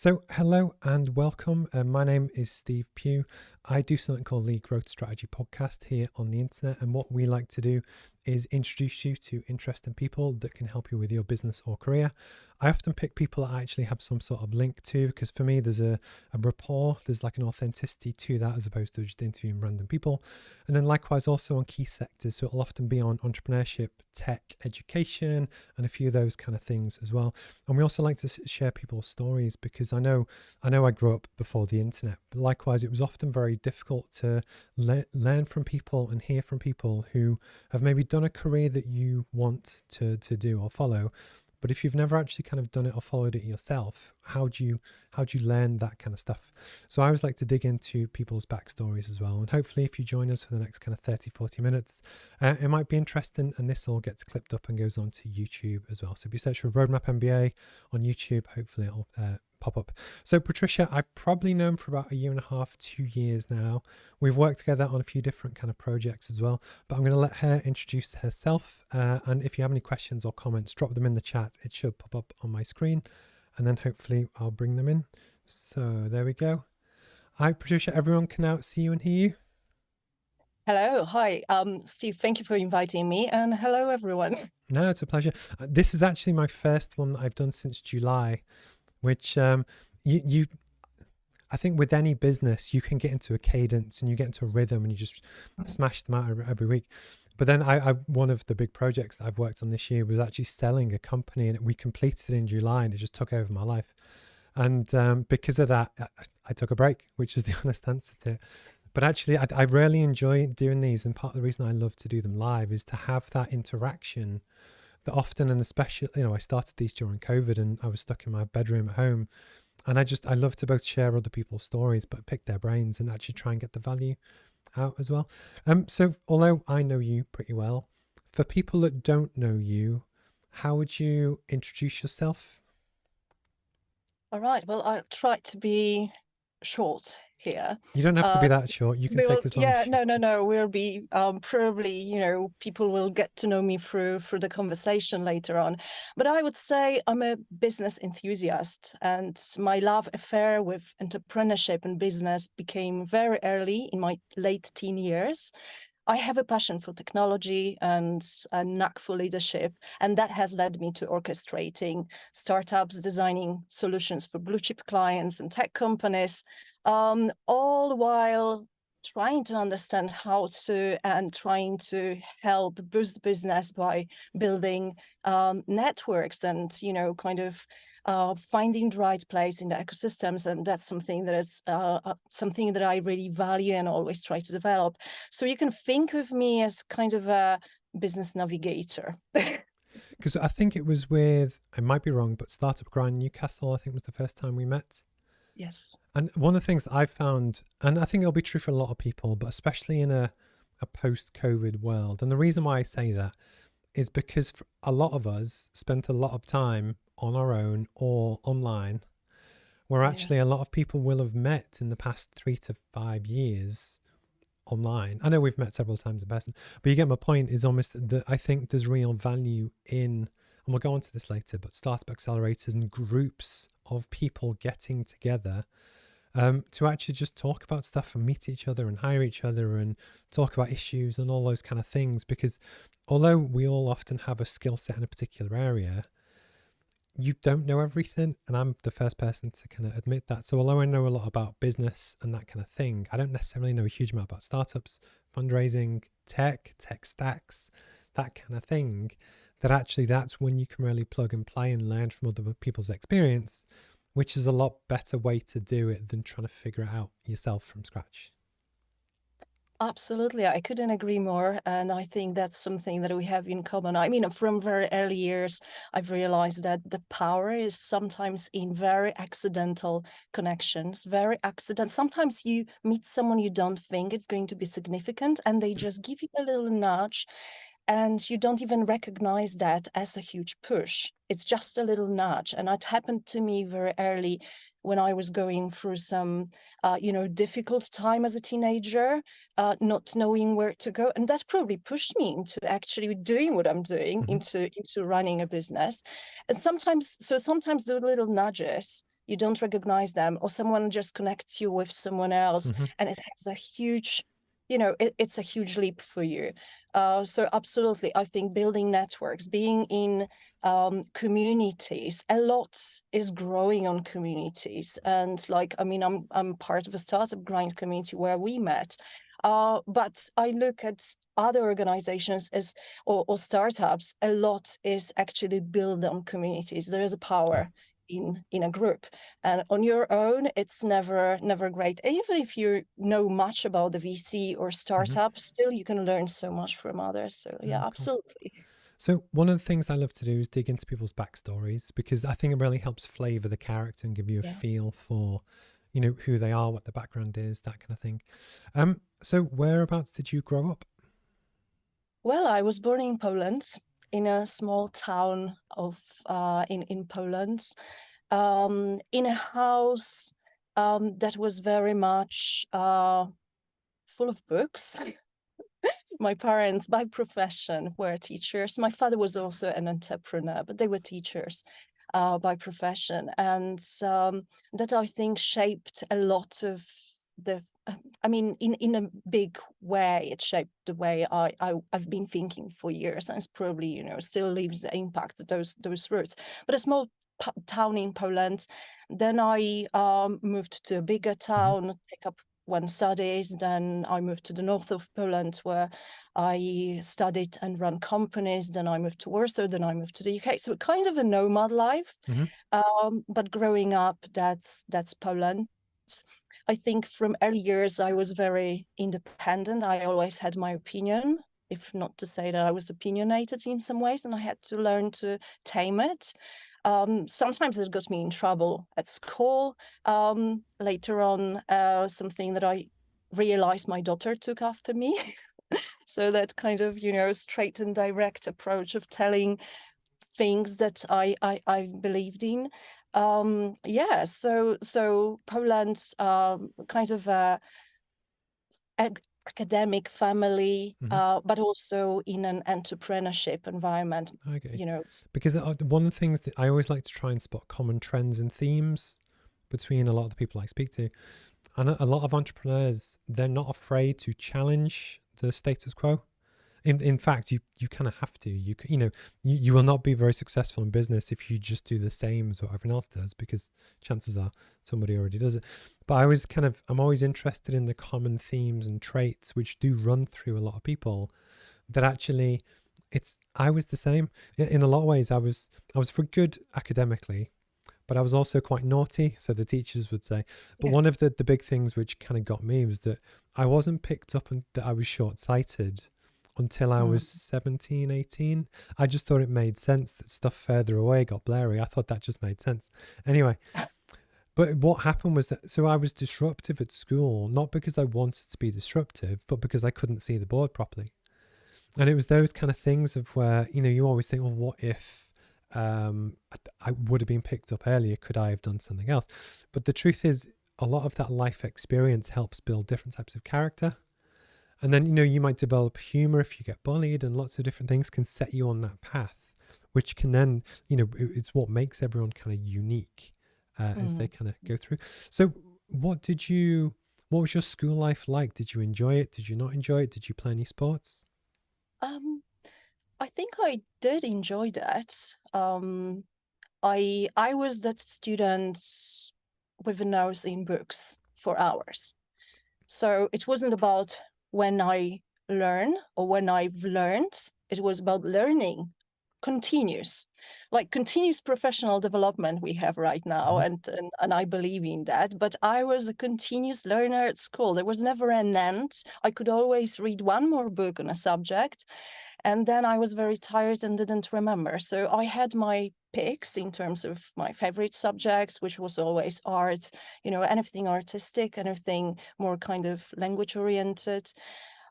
So, hello and welcome. My name is Steve Pugh. I do something called the Growth Strategy Podcast here on the internet. And what we like to do is introduce you to interesting people that can help you with your business or career. I often pick people that I actually have some sort of link to, because for me, there's a rapport, there's like an authenticity to that as opposed to just interviewing random people. And then likewise also on key sectors. So it'll often be on entrepreneurship, tech, education, and a few of those kind of things as well. And we also like to share people's stories, because I know I grew up before the internet, but likewise, it was often very difficult to learn from people and hear from people who have maybe done a career that you want to do or follow. But if you've never actually kind of done it or followed it yourself, how do you learn that kind of stuff? So I always like to dig into people's backstories as well. And hopefully if you join us for the next kind of 30, 40 minutes, it might be interesting, and this all gets clipped up and goes on to YouTube as well. So if you search for Roadmap MBA on YouTube, hopefully it'll pop up. So Patrycja, I've probably known for about 1.5 to 2 years now. We've worked together on a few different kind of projects as well, but I'm going to let her introduce herself. And if you have any questions or comments, drop them in the chat. It should pop up on my screen, and then hopefully I'll bring them in. So there we go. Hi, Patrycja. Everyone can now see you and hear you. Hello. Hi, Steve. Thank you for inviting me, and hello, everyone. No, it's a pleasure. This is actually my first one that I've done since July, which I think with any business, you can get into a cadence and you get into a rhythm and you just smash them out every week. But then one of the big projects that I've worked on this year was actually selling a company, and we completed it in July, and it just took over my life. And because of that, I took a break, which is the honest answer to it. But actually, I really enjoy doing these. And part of the reason I love to do them live is to have that interaction that often, and especially, I started these during COVID and I was stuck in my bedroom at home. And I love to both share other people's stories, but pick their brains and actually try and get the value out as well. So although I know you pretty well, for people that don't know you, how would you introduce yourself? All right. Well, I'll try to be short here. You don't have to be that short. You can take as long as you... No. We'll be probably, people will get to know me through the conversation later on. But I would say I'm a business enthusiast, and my love affair with entrepreneurship and business became very early in my late teen years. I have a passion for technology and a knack for leadership, and that has led me to orchestrating startups, designing solutions for blue chip clients and tech companies, all while trying to understand how to and trying to help boost business by building networks and, finding the right place in the ecosystems. And that's something that is something that I really value and always try to develop. So you can think of me as kind of a business navigator. Because I think it was with, I might be wrong, but Startup Grind Newcastle, I think was the first time we met. Yes. And one of the things that I found, and I think it'll be true for a lot of people, but especially in a post-COVID world. And the reason why I say that is because a lot of us spent a lot of time on our own or online, where actually a lot of people will have met in the past 3 to 5 years online. I know we've met several times in person, but you get my point, is almost that I think there's real value in, and we'll go on to this later, but startup accelerators and groups of people getting together to actually just talk about stuff and meet each other and hire each other and talk about issues and all those kind of things. Because although we all often have a skill set in a particular area, you don't know everything, and I'm the first person to kind of admit that. So although I know a lot about business and that kind of thing, I don't necessarily know a huge amount about startups, fundraising, tech stacks, that kind of thing. That actually, that's when you can really plug and play and learn from other people's experience, which is a lot better way to do it than trying to figure it out yourself from scratch. Absolutely. I couldn't agree more. And I think that's something that we have in common. I mean, from very early years, I've realized that the power is sometimes in very accidental connections, very accident. Sometimes you meet someone you don't think it's going to be significant, and they just give you a little nudge, and you don't even recognize that as a huge push. It's just a little nudge. And it happened to me very early when I was going through some, difficult time as a teenager, not knowing where to go. And that probably pushed me into actually doing what I'm doing, into running a business. And sometimes the little nudges, you don't recognize them, or someone just connects you with someone else, Hmm. and it has a huge, it's a huge leap for you. So absolutely, I think building networks, being in communities, a lot is growing on communities. And like, I mean, I'm part of a startup grind community where we met. But I look at other organizations as or startups, a lot is actually built on communities. There is a Yeah. power in a group, and on your own it's never great. And even if you know much about the VC or Hmm. startup, still you can learn so much from others. So yeah, That's cool. absolutely. So one of the things I love to do is dig into people's backstories, because I think it really helps flavor the character and give you a Yeah. feel for, who they are, what the background is, that kind of thing. So whereabouts did you grow up? Well, I was born in Poland, in a small town of in Poland, in a house that was very much full of books. My parents, by profession, were teachers. My father was also an entrepreneur, but they were teachers by profession, and that I think shaped a lot of the. I mean, in a big way, it shaped the way I've been thinking for years, and it's probably still leaves the impact, those roots. But a small town in Poland. Then I moved to a bigger Hmm. town, take up one studies. Then I moved to the north of Poland, where I studied and run companies. Then I moved to Warsaw. Then I moved to the UK. So kind of a nomad life. Hmm. But growing up, that's Poland. I think from early years I was very independent. I always had my opinion, if not to say that I was opinionated in some ways, and I had to learn to tame it. Sometimes it got me in trouble at school. Later on, something that I realized my daughter took after me. So that kind of, straight and direct approach of telling things that I believed in. Yeah, so Poland's kind of a academic family, Hmm. but also in an entrepreneurship environment. Okay. You know, Because one of the things that I always like to try and spot common trends and themes between a lot of the people I speak to, and a lot of entrepreneurs, they're not afraid to challenge the status quo. In fact, you kind of have to. You will not be very successful in business if you just do the same as what everyone else does, because chances are somebody already does it. But I'm always interested in the common themes and traits which do run through a lot of people. That actually, I was the same in a lot of ways. I was for good academically, but I was also quite naughty, so the teachers would say. But yeah. one of the big things which kind of got me was that I wasn't picked up and that I was short-sighted until I was 17, 18. I just thought it made sense that stuff further away got blurry. I thought that just made sense. Anyway, but what happened was that, so I was disruptive at school, not because I wanted to be disruptive, but because I couldn't see the board properly. And it was those kind of things of where, you always think, well, what if I would have been picked up earlier? Could I have done something else? But the truth is, a lot of that life experience helps build different types of character. And then, you might develop humor if you get bullied, and lots of different things can set you on that path, which can then, it's what makes everyone kind of unique as they kind of go through. So what was your school life like? Did you enjoy it? Did you not enjoy it? Did you play any sports? Um, I think I did enjoy that. I was that student with a nose in books for hours. So it wasn't about when I learn or when I've learned. It was about learning, continuous, like continuous professional development we have right now, Hmm. and I believe in that. But I was a continuous learner at school. There was never an end. I could always read one more book on a subject, and then I was very tired and didn't remember. So I had my picks in terms of my favorite subjects, which was always art, anything artistic, anything more kind of language oriented,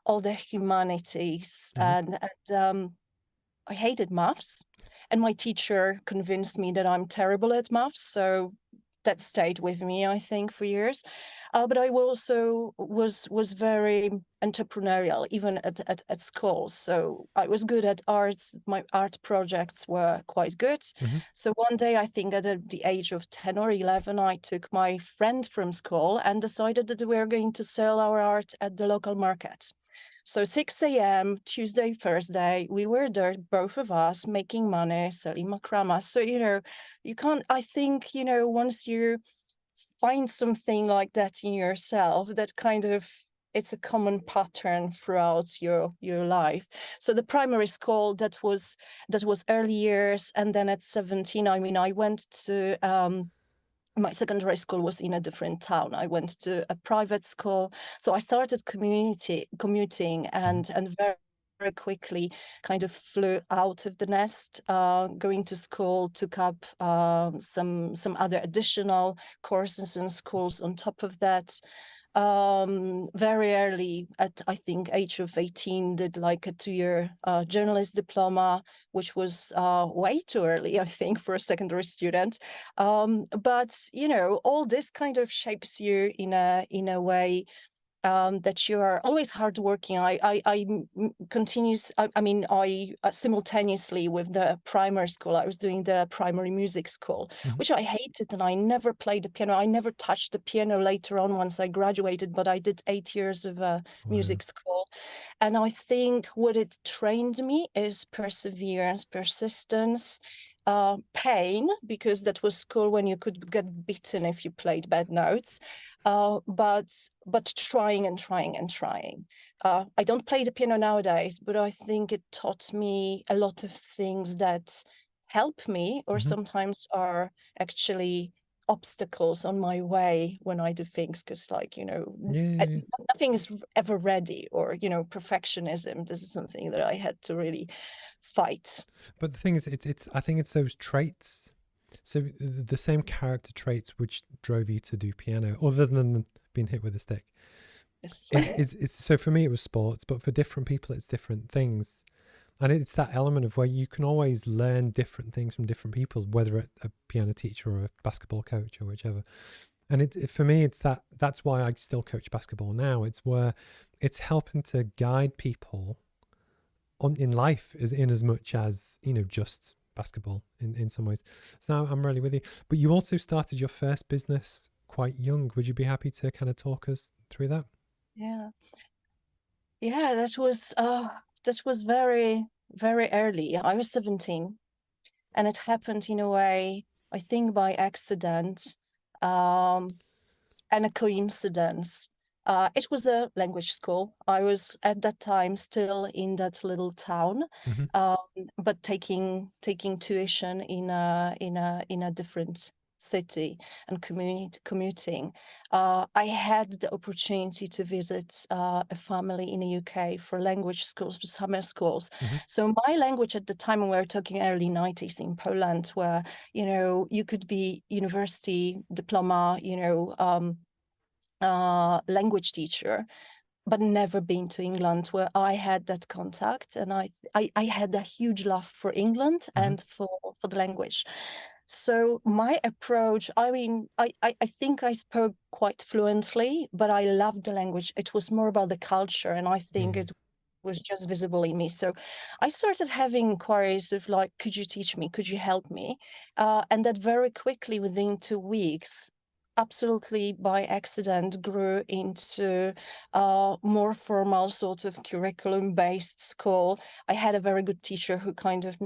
all the humanities. Hmm. And I hated maths. And my teacher convinced me that I'm terrible at maths. So that stayed with me, I think, for years. But I also was very entrepreneurial, even at school. So I was good at arts. My art projects were quite good. Mm-hmm. So one day, I think at the age of 10 or 11, I took my friend from school and decided that we were going to sell our art at the local market. So 6 a.m., Tuesday, Thursday, we were there, both of us, making money, selling macramas. So, you can't, I think, once you find something like that in yourself, that kind of, it's a common pattern throughout your life. So the primary school, that was early years. And then at 17, I mean, I went to, my secondary school was in a different town. I went to a private school. So I started commuting and very, very quickly kind of flew out of the nest, going to school, took up some other additional courses in schools on top of that. Very early, at I think age of 18, did like a 2-year journalist diploma, which was way too early, I think, for a secondary student. But all this kind of shapes you in a way that you are always hardworking. I simultaneously with the primary school, I was doing the primary music school, which I hated, and I never played the piano. I never touched the piano later on once I graduated, but I did 8 years of music school. And I think what it trained me is perseverance, persistence, pain, because that was school when you could get beaten if you played bad notes, but trying and trying and trying. I don't play the piano nowadays, but I think it taught me a lot of things that help me, or sometimes are actually obstacles on my way when I do things, because nothing is ever ready, or perfectionism. This is something that I had to really fight. But the thing is, I think it's those traits. So the same character traits which drove you to do piano, other than being hit with a stick. Yes. It's so for me it was sports, but for different people it's different things. And it's that element of where you can always learn different things from different people, whether a piano teacher or a basketball coach or whichever. And for me, it's that's why I still coach basketball now. It's where it's helping to guide people in life, in as much as, just basketball in some ways. So I'm really with you. But you also started your first business quite young. Would you be happy to kind of talk us through that? Yeah. That was very, very early. I was 17, and it happened in a way, I think, by accident, and a coincidence. It was a language school. I was at that time still in that little town, but taking tuition in a different city and commuting. I had the opportunity to visit a family in the UK for language schools, for summer schools. So my language at the time, and we're talking early 90s in Poland, where you could be university diploma, language teacher, but never been to England, where I had that contact, and I had a huge love for England and for the language. So my approach, I mean, I think I spoke quite fluently, but I loved the language. It was more about the culture, and I think it was just visible in me. So I started having inquiries of like, could you teach me? Could you help me? And that very quickly, within 2 weeks, absolutely by accident, grew into a more formal sort of curriculum-based school. I had a very good teacher who kind of,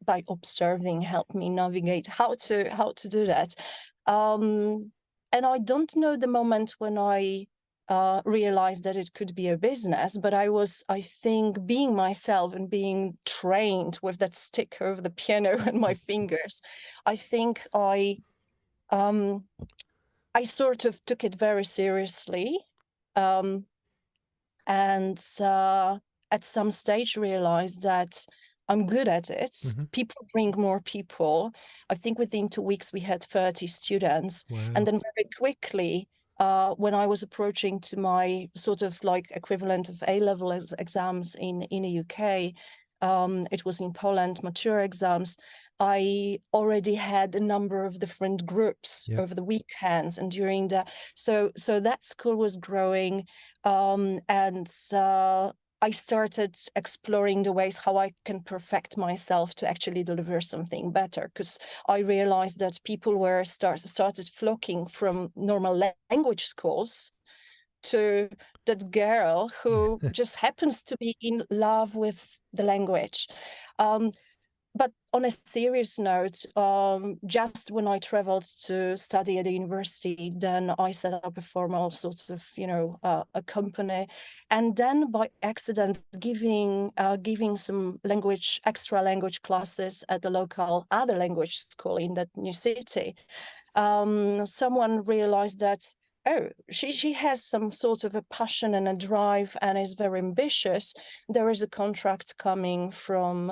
by observing, helped me navigate how to do that. And I don't know the moment when I realized that it could be a business, but I think, being myself and being trained with that stick over the piano and my fingers, I think I sort of took it very seriously, and at some stage realized that I'm good at it. People bring more people. I think within 2 weeks we had 30 students. Wow. And then very quickly, when I was approaching to my sort of like equivalent of A-level exams in the UK, it was in Poland, mature exams, I already had a number of different groups Yep. over the weekends and during the so that school was growing, and I started exploring the ways how I can perfect myself to actually deliver something better, because I realized that people were started flocking from normal language schools to that girl who just happens to be in love with the language. Um, but on a serious note, just when I traveled to study at the university, then I set up a formal sort of, a company, and then by accident, giving some extra language classes at the local other language school in that new city. Someone realized that, oh, she has some sort of a passion and a drive and is very ambitious. There is a contract coming from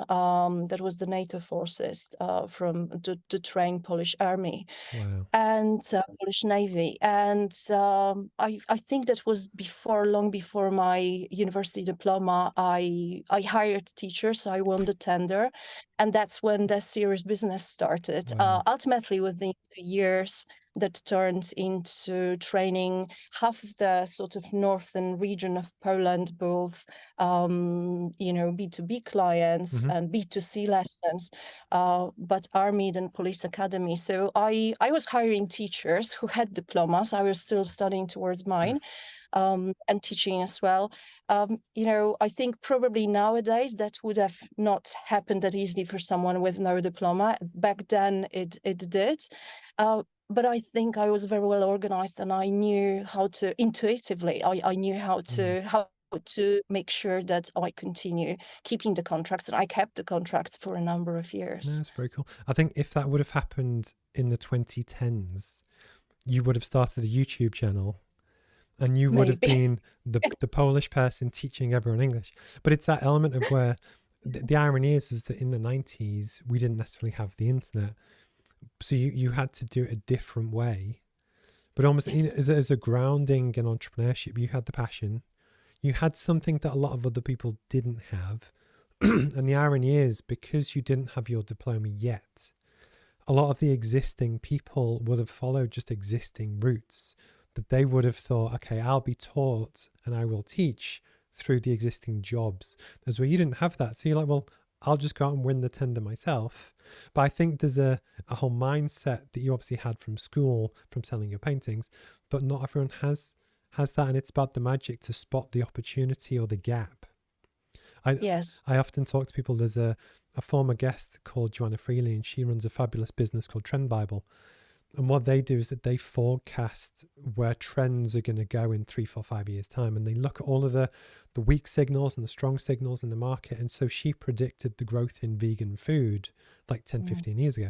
that was the NATO forces, from to train Polish army Wow. and Polish Navy. And I think that was long before my university diploma. I hired teachers. I won the tender, and that's when the serious business started. Wow. Ultimately, within 2 years, that turned into training half of the sort of northern region of Poland, both B2B clients Hmm. and B2C lessons, but army and police academy. So I was hiring teachers who had diplomas. I was still studying towards mine, and teaching as well. I think probably nowadays that would have not happened that easily for someone with no diploma. Back then it did. But I think I was very well organized, and I knew how to intuitively. I knew how to make sure that I continue keeping the contracts, and I kept the contracts for a number of No, years. that's very cool. I think if that would have happened in the 2010s, you would have started a YouTube channel and you would have Maybe. been the Polish person teaching everyone English. But it's that element of where the irony is that in the 90s, we didn't necessarily have the internet. So you had to do it a different way. But almost Yes. as a grounding in entrepreneurship, you had the passion. You had something that a lot of other people didn't have. And the irony is, because you didn't have your diploma yet, a lot of the existing people would have followed just existing routes, that they would have thought, okay, I'll be taught and I will teach through the existing jobs. As where you didn't have that. So you're like, well, I'll just go out and win the tender myself. But I think there's a whole mindset that you obviously had from school, from selling your paintings, but not everyone has that. And it's about the magic to spot the opportunity or the gap. Yes. I often talk to people. There's a former guest called Joanna Freely, and she runs a fabulous business called Trend Bible. And what they do is that they forecast where trends are going to go in 3, 4, 5 years' time. And they look at all of the weak signals and the strong signals in the market. And so she predicted the growth in vegan food like 10, 15 years ago.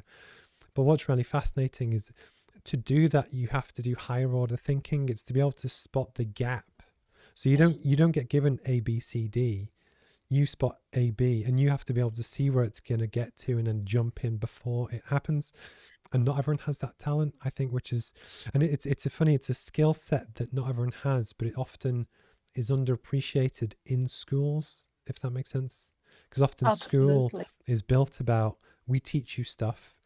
But what's really fascinating is to do that, you have to do higher order thinking. It's to be able to spot the gap. So you don't get given A, B, C, D. You spot A, B, and you have to be able to see where it's going to get to and then jump in before it happens. And not everyone has that talent, I think, which is, and it's a skill set that not everyone has, but it often is underappreciated in schools, if that makes sense. Because often school Absolutely. is built about, we teach you stuff,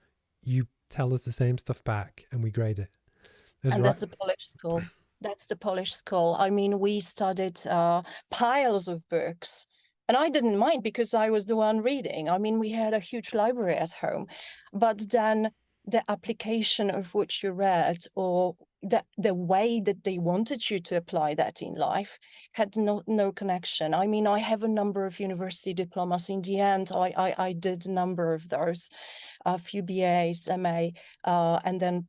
you tell us the same stuff back, and we grade it. And that's the Polish school. That's the Polish school. I mean, we studied piles of books, and I didn't mind because I was the one reading. I mean, we had a huge library at home, but then the application of which you read, or the way that they wanted you to apply that in life, had no connection. I mean, I have a number of university diplomas. In the end, I did a number of those, a few BAs, MA, and then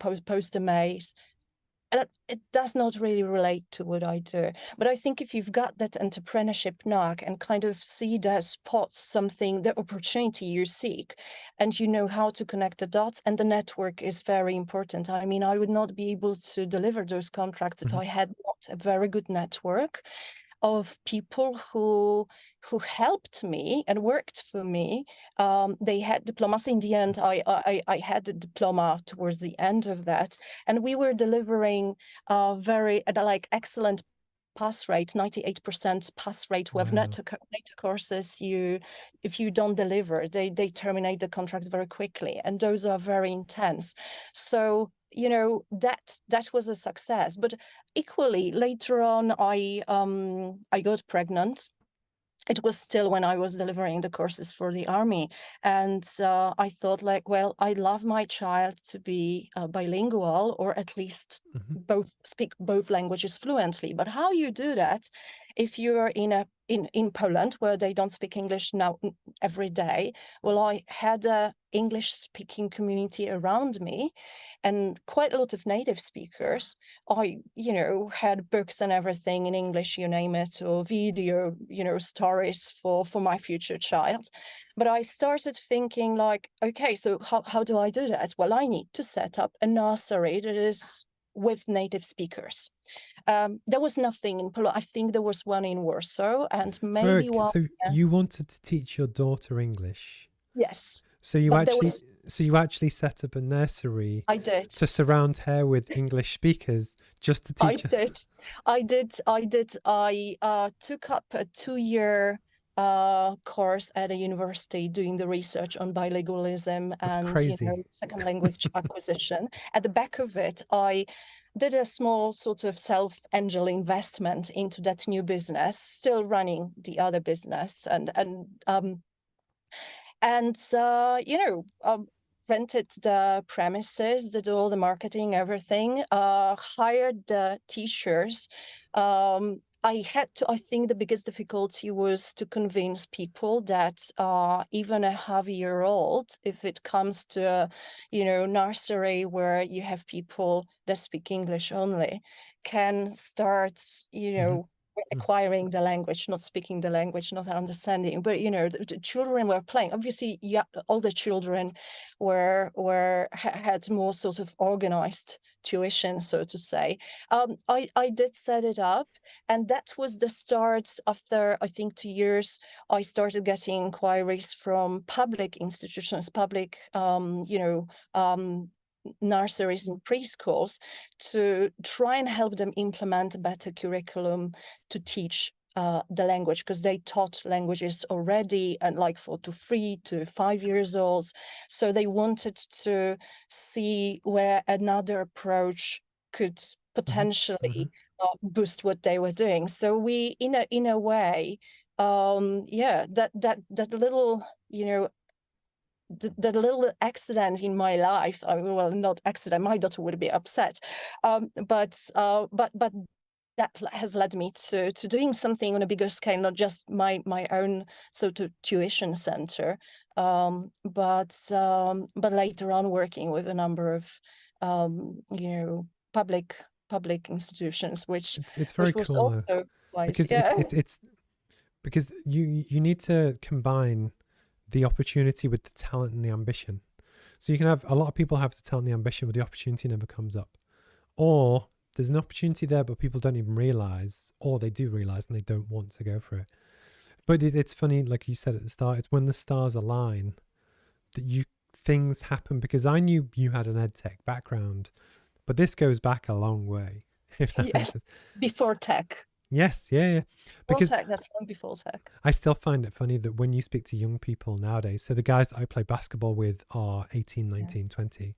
post MAs. And it does not really relate to what I do. But I think if you've got that entrepreneurship knack and kind of see the spots, something, the opportunity you seek, and you know how to connect the dots, and the network is very important. I mean, I would not be able to deliver those contracts if I had not a very good network of people who helped me and worked for me. They had diplomas. In the end, I had a diploma towards the end of that, and we were delivering very excellent pass rate, 98% pass rate with Wow. NATO courses. If you don't deliver, they terminate the contract very quickly, and those are very intense. So that was a success. But equally, later on, I got pregnant. It was still when I was delivering the courses for the army. And I thought, like, well, I love my child to be bilingual, or at least speak both languages fluently. But how you do that if you're in Poland, where they don't speak English now every day? Well, I had a English speaking community around me and quite a lot of native speakers. I, had books and everything in English, you name it, or video, stories for my future child. But I started thinking, like, okay, so how do I do that? Well, I need to set up a nursery that is with native speakers. There was nothing in Poland. I think there was one in Warsaw, and maybe one. So you wanted to teach your daughter English? Yes. So you actually set up a nursery. I did. To surround her with English speakers just to teach her. I did. I took up a 2-year course at a university doing the research on bilingualism and second language acquisition. At the back of it, I did a small sort of self-angel investment into that new business, still running the other business, rented the premises, did all the marketing, everything, hired the teachers. I think the biggest difficulty was to convince people that even a half-year-old, if it comes to nursery where you have people that speak English only, can start, acquiring the language, not speaking the language, not understanding. But the children were playing. Obviously, all the children had more sort of organized tuition, so to say. I did set it up, and that was the start. After I think 2 years, I started getting inquiries from public institutions, public nurseries and preschools, to try and help them implement a better curriculum to teach the language, because they taught languages already, and like 4 to 3 to 5 years old. So they wanted to see where another approach could potentially boost what they were doing. So we, in a way, that little, the little accident in my life, well, not accident, my daughter would be upset, but that has led me to doing something on a bigger scale, not just my own sort of tuition center, but later on working with a number of public institutions, which it's very was cool also quite, because it's because you need to combine the opportunity with the talent and the ambition. So you can have a lot of people have the talent and the ambition, but the opportunity never comes up. Or there's an opportunity there, but people don't even realize, or they do realize and they don't want to go for it. But it's funny, like you said at the start, it's when the stars align that things happen. Because I knew you had an ed tech background, but this goes back a long way. If that makes sense. Before tech. Yes, yeah. Because tech, that's long before tech. I still find it funny that when you speak to young people nowadays, so the guys that I play basketball with are 18, 19, 20.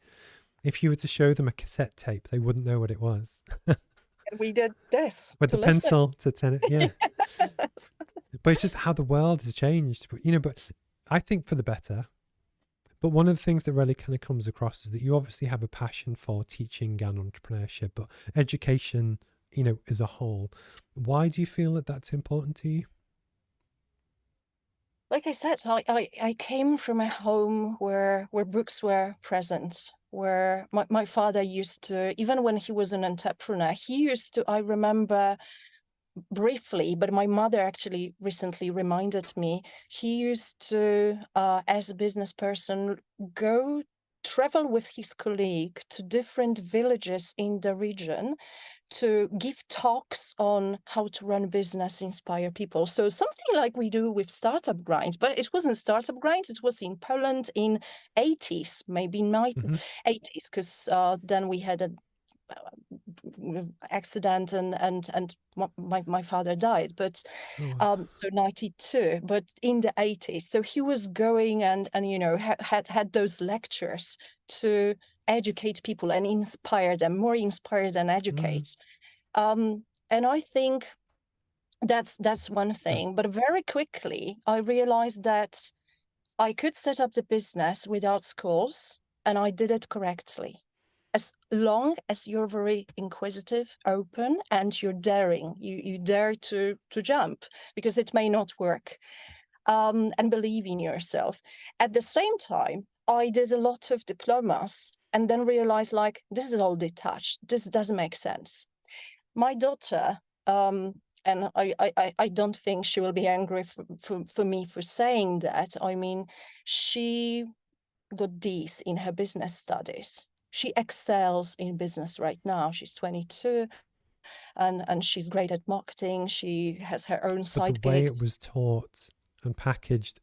If you were to show them a cassette tape, they wouldn't know what it was. We did this with the pencil to turn it, yeah. Yes. But it's just how the world has changed. But I think for the better. But one of the things that really kind of comes across is that you obviously have a passion for teaching and entrepreneurship, but education, as a whole. Why do you feel that that's important to you? Like I said, I came from a home where books were present, where my father used to, even when he was an entrepreneur, I remember briefly, but my mother actually recently reminded me, he used to, as a business person, travel with his colleague to different villages in the region to give talks on how to run business, inspire people. So something like we do with Startup Grind, but it wasn't Startup Grind, it was in Poland in 80s, maybe 80s, because then we had accident, and my father died, but Oh, wow. so 92, but in the 80s. So he was going and had those lectures to educate people and inspire them, more inspire than Mm. educate. And I think that's one thing. But very quickly, I realized that I could set up the business without schools, and I did it correctly. As long as you're very inquisitive, open, and you're daring, you dare to jump, because it may not work, and believe in yourself. At the same time, I did a lot of diplomas and then realized, like, this is all detached. This doesn't make sense. My daughter, and I don't think she will be angry for me for saying that. I mean, she got D's in her business studies. She excels in business right now. She's 22, and she's great at marketing. She has her own But the side way it gigs. was taught and packaged,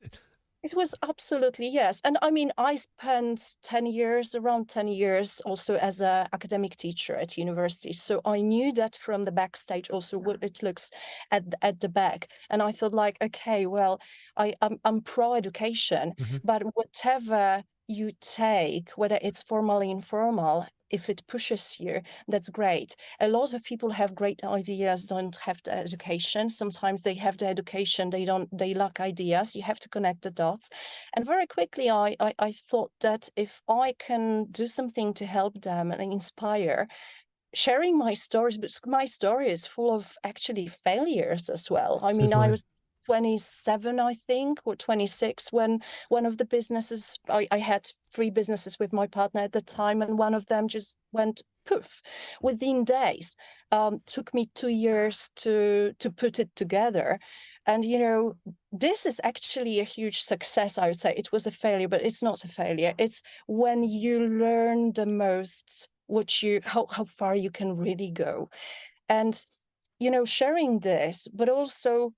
It was absolutely, yes. And I mean, I spent 10 years, around 10 years, also as an academic teacher at university. So I knew that from the backstage also what it looks at the back. And I thought, like, okay, well, I'm pro education, mhm, but whatever you take, whether it's formally, informal, if it pushes you, that's great. A lot of people have great ideas, don't have the education. Sometimes they have the education, they lack ideas. You have to connect the dots. And very quickly, I thought that if I can do something to help them and inspire, sharing my stories, but my story is full of actually failures as well. I so mean, is I mine. was 27, I think, or 26 when one of the businesses, I had 3 businesses with my partner at the time, and one of them just went poof within days. Took me 2 years to put it together. And, this is actually a huge success, I would say. It was a failure, but it's not a failure. It's when you learn the most how far you can really go. And, sharing this, but also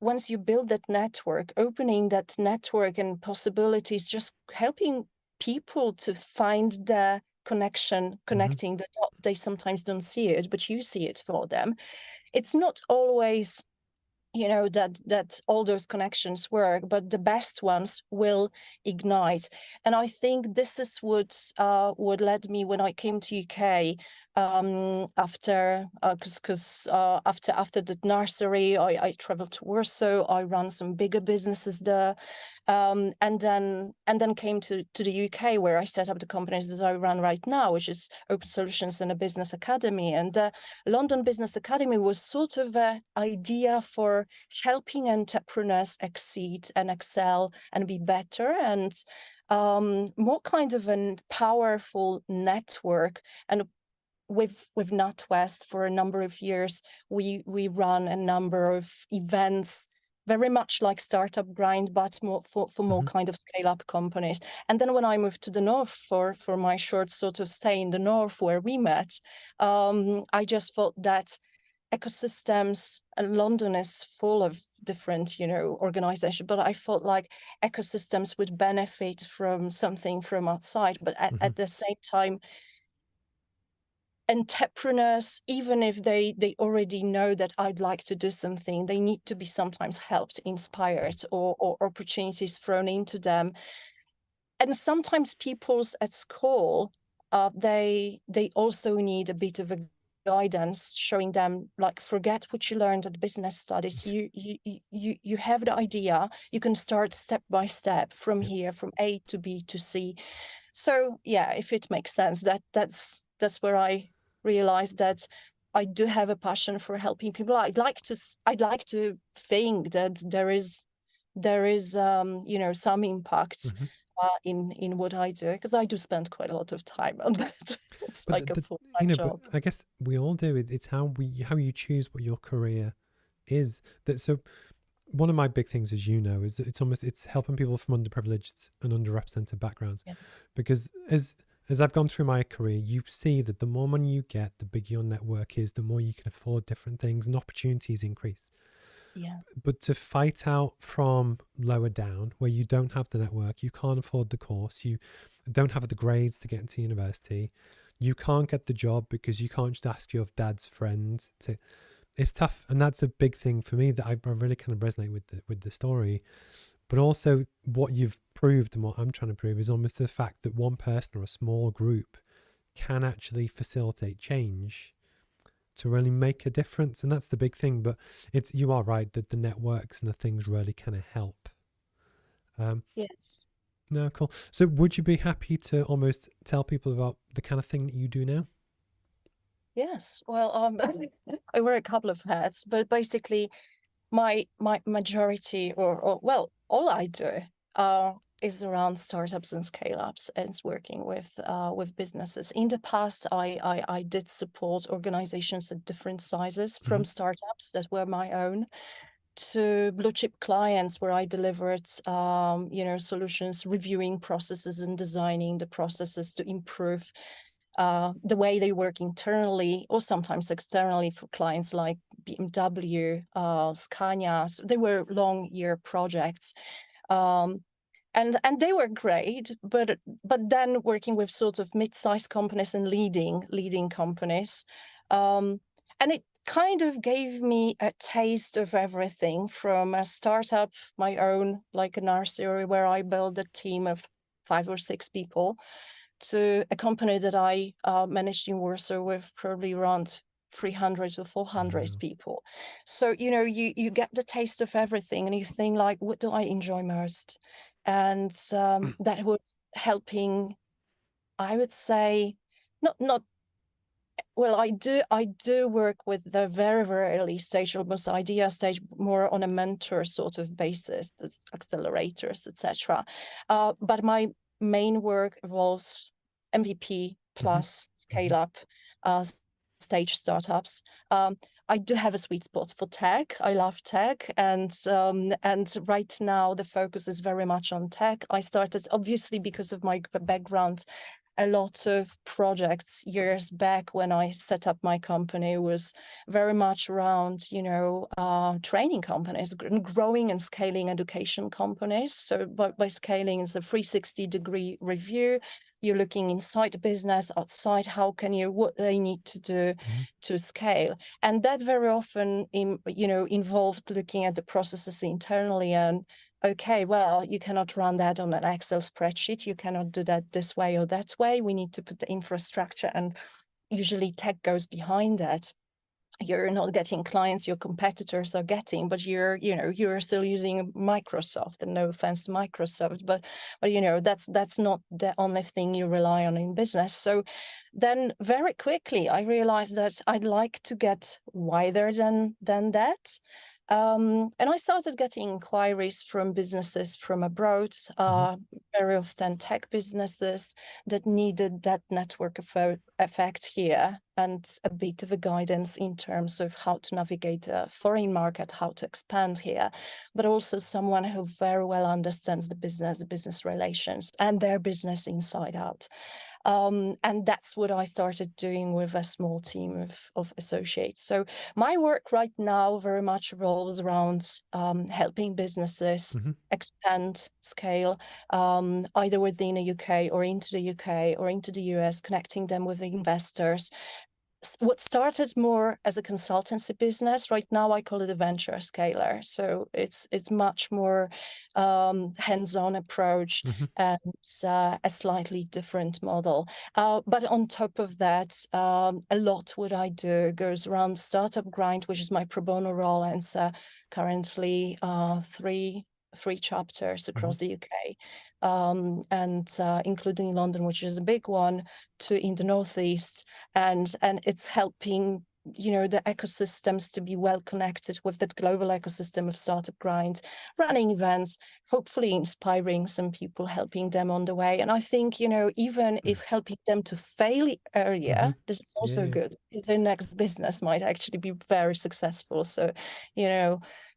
once you build that network, opening that network and possibilities, just helping people to find the connection, Mhm, connecting the dot. They sometimes don't see it, but you see it for them. It's not always that all those connections work, but the best ones will ignite. And I think this is what led me when I came to UK, after after the nursery. I traveled to Warsaw. I ran some bigger businesses there, and then came to the UK, where I set up the companies that I run right now, which is Open Solutions and a Business Academy. And London Business Academy was sort of an idea for helping entrepreneurs exceed and excel and be better, and more kind of a powerful network. And with NatWest, for a number of years, we run a number of events, very much like Startup Grind, but more for more mhm, kind of scale-up companies. And then when I moved to the north for my short sort of stay in the north where we met, I just thought that ecosystems, and London is full of different, organizations, but I felt like ecosystems would benefit from something from outside. But mhm, at the same time, entrepreneurs, even if they already know that I'd like to do something, they need to be sometimes helped, inspired, or opportunities thrown into them. And sometimes people's at school, they also need a bit of a guidance, showing them, like, forget what you learned at business studies. You have the idea. You can start step by step from yeah, here, from A to B to C. So yeah, if it makes sense, that's where I realized that I do have a passion for helping people. I'd like to think that there is some impact mhm. in what I do, because I do spend quite a lot of time on that. It's But like a full-time but job. I guess we all do it. It's how you choose what your career is. That so one of my big things, as you know, is that it's helping people from underprivileged and underrepresented backgrounds, Yeah. because as I've gone through my career, you see that the more money you get, the bigger your network is, the more you can afford different things, and opportunities increase. Yeah. But to fight out from lower down, where you don't have the network, you can't afford the course, you don't have the grades to get into university, you can't get the job because you can't just ask your dad's friend to. It's tough, and that's a big thing for me that I really kind of resonate with the story. But also, what you've proved and what I'm trying to prove is almost the fact that one person or a small group can actually facilitate change to really make a difference, and that's the big thing. But you are right that the networks and the things really kind of help. Yes. No, cool. So, would you be happy to almost tell people about the kind of thing that you do now? Yes. Well, I wear a couple of hats, but basically, my majority, or well, all I do is around startups and scale ups, and it's working with businesses. In the past, I did support organizations at different sizes, from startups that were my own to blue chip clients, where I delivered solutions, reviewing processes and designing the processes to improve the way they work internally or sometimes externally, for clients like BMW, Scania. So they were long year projects. And they were great, but then working with sort of mid-sized companies and leading companies, and it kind of gave me a taste of everything, from a startup, my own, like a nursery where I built a team of 5 or 6 people, to a company that I managed in Warsaw with probably around 300 to 400 people. So, you get the taste of everything, and you think, like, what do I enjoy most? And that was helping, I would say, not well, I do work with the very, very early stage, almost idea stage, more on a mentor sort of basis, the accelerators, etc. But my main work involves MVP plus scale up stage startups. I do have a sweet spot for tech. I love tech, and right now the focus is very much on tech. I started, obviously, because of my background, a lot of projects years back when I set up my company was very much around, training companies, growing and scaling education companies. So by scaling, it's a 360-degree review. You're looking inside the business, outside, what they need to do to scale. And that very often, involved looking at the processes internally and, okay, well, you cannot run that on an Excel spreadsheet. You cannot do that this way or that way. We need to put the infrastructure, and usually tech goes behind that. You're not getting clients your competitors are getting, but you're still using Microsoft, and no offense to Microsoft, but that's not the only thing you rely on in business. So then very quickly I realized that I'd like to get wider than that. And I started getting inquiries from businesses from abroad, very often tech businesses that needed that network effect here, and a bit of a guidance in terms of how to navigate a foreign market, how to expand here, but also someone who very well understands the business relations and their business inside out. And that's what I started doing with a small team of associates. So my work right now very much revolves around helping businesses expand, scale, either within the UK or into the UK or into the US, connecting them with the investors. What started more as a consultancy business, right now I call it a venture scaler. So it's much more hands-on approach and a slightly different model. But on top of that, a lot what I do goes around Startup Grind, which is my pro bono role, and currently three chapters across the UK, and including London, which is a big one, to in the Northeast, and it's helping the ecosystems to be well connected with that global ecosystem of Startup Grind, running events, hopefully inspiring some people, helping them on the way. And I think even if helping them to fail earlier, this is also good, because their next business might actually be very successful. So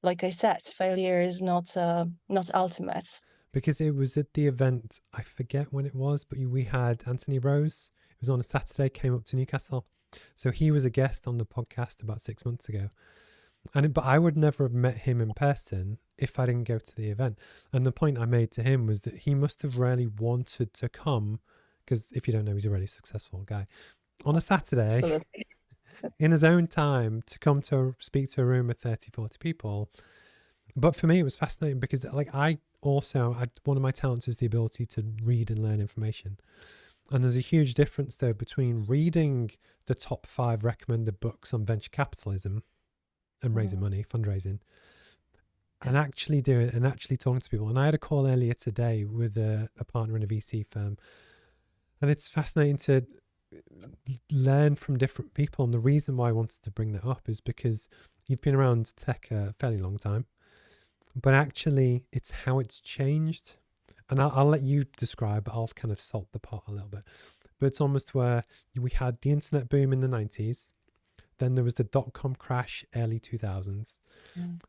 like I said, failure is not ultimate. Because it was at the event, I forget when it was, but we had Anthony Rose. It was on a Saturday, came up to Newcastle. So he was a guest on the podcast about 6 months ago. But I would never have met him in person if I didn't go to the event. And the point I made to him was that he must have really wanted to come, because if you don't know, he's a really successful guy. On a Saturday, Absolutely. in his own time, to come to speak to a room of 30, 40 people. But for me, it was fascinating because like one of my talents is the ability to read and learn information. And there's a huge difference though between reading the top 5 recommended books on venture capitalism and raising money, fundraising, and actually talking to people. And I had a call earlier today with a partner in a VC firm, and it's fascinating to learn from different people. And the reason why I wanted to bring that up is because you've been around tech a fairly long time, but actually it's how it's changed. And I'll let you describe, I'll kind of salt the pot a little bit. But it's almost where we had the internet boom in the 90s. Then there was the dot-com crash, early 2000s.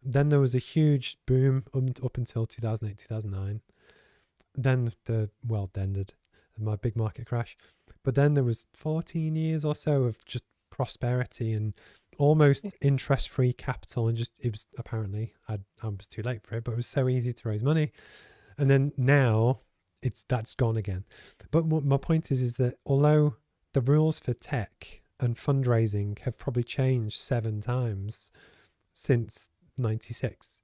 Then there was a huge boom up until 2008, 2009. Then the world ended, my big market crash. But then there was 14 years or so of just prosperity and almost interest-free capital. And just, it was apparently, I was too late for it, but it was so easy to raise money. And then now that's gone again. But what my point is that although the rules for tech and fundraising have probably changed 7 times since 96,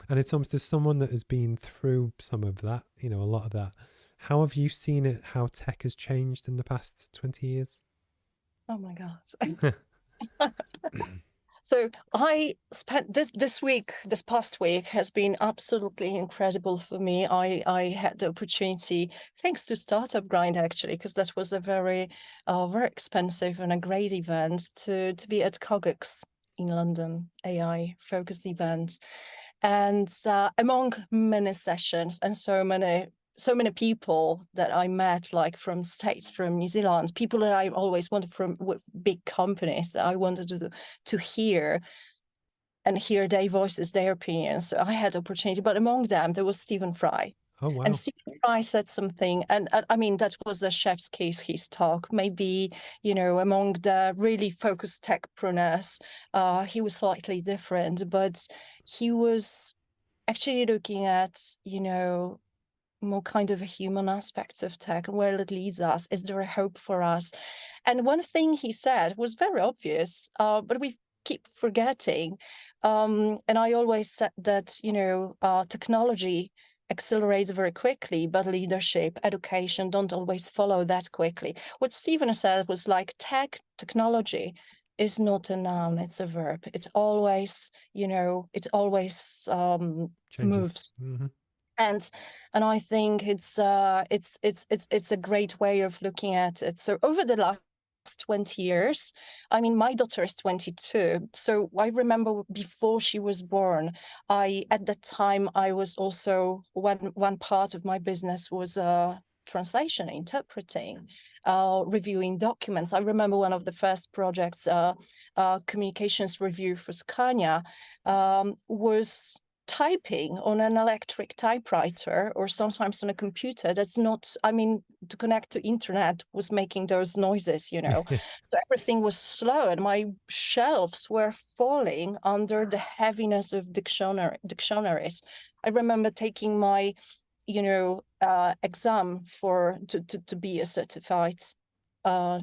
and it's almost as someone that has been through some of that, a lot of that, how have you seen it, how tech has changed in the past 20 years? Oh my God. So I spent this past week has been absolutely incredible for me. I had the opportunity, thanks to Startup Grind actually, because that was a very expensive and a great event, to be at Cogix in London, AI focused event. And among many sessions and so many people that I met, like from States, from New Zealand, people that I always wanted from with big companies that I wanted to hear and hear their voices, their opinions. So I had the opportunity, but among them, there was Stephen Fry. Oh, wow. And Stephen Fry said something, and I mean, that was a chef's kiss, his talk. Maybe, among the really focused techpreneurs, he was slightly different, but he was actually looking at, more kind of a human aspects of tech and where it leads us. Is there a hope for us? And one thing he said was very obvious, but we keep forgetting. And I always said that, technology accelerates very quickly, but leadership, education don't always follow that quickly. What Stephen said was like technology is not a noun, it's a verb. It always, moves. Mm-hmm. And I think it's a great way of looking at it. So over the last 20 years, I mean, my daughter is 22. So I remember before she was born, at that time, I was also, one part of my business was translation, interpreting, reviewing documents. I remember one of the first projects, communications review for Scania, was typing on an electric typewriter or sometimes on a computer. That's not, to connect to internet was making those noises, So everything was slow and my shelves were falling under the heaviness of dictionaries. I remember taking my, exam to be a certified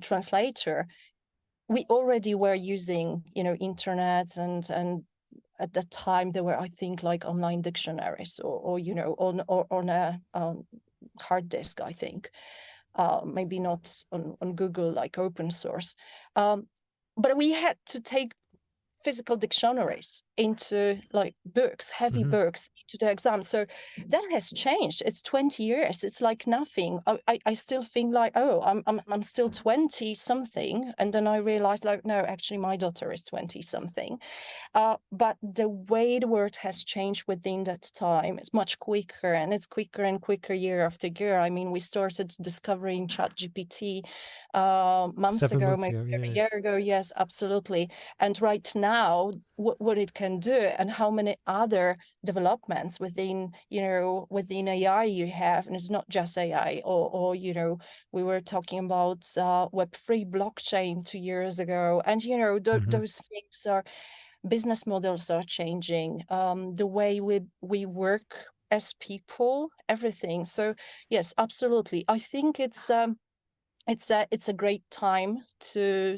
translator. We already were using, internet and at that time, there were, I think, like online dictionaries or on a hard disk, I think. Maybe not on Google, like open source. But we had to take physical dictionaries into like books, heavy books, to the exam. So that has changed. It's 20 years. It's like nothing. I still think like, oh, I'm still 20 something. And then I realized like, no, actually my daughter is 20 something. But the way the world has changed within that time is much quicker, and it's quicker and quicker year after year. I mean, we started discovering ChatGPT months ago, maybe a year ago. Yes, absolutely. And right now, what it can do and how many other developments within AI you have, and it's not just AI, or we were talking about Web3 blockchain 2 years ago, and those things are. Business models are changing, the way we work as people, everything. So yes, absolutely. I think it's it's a great time to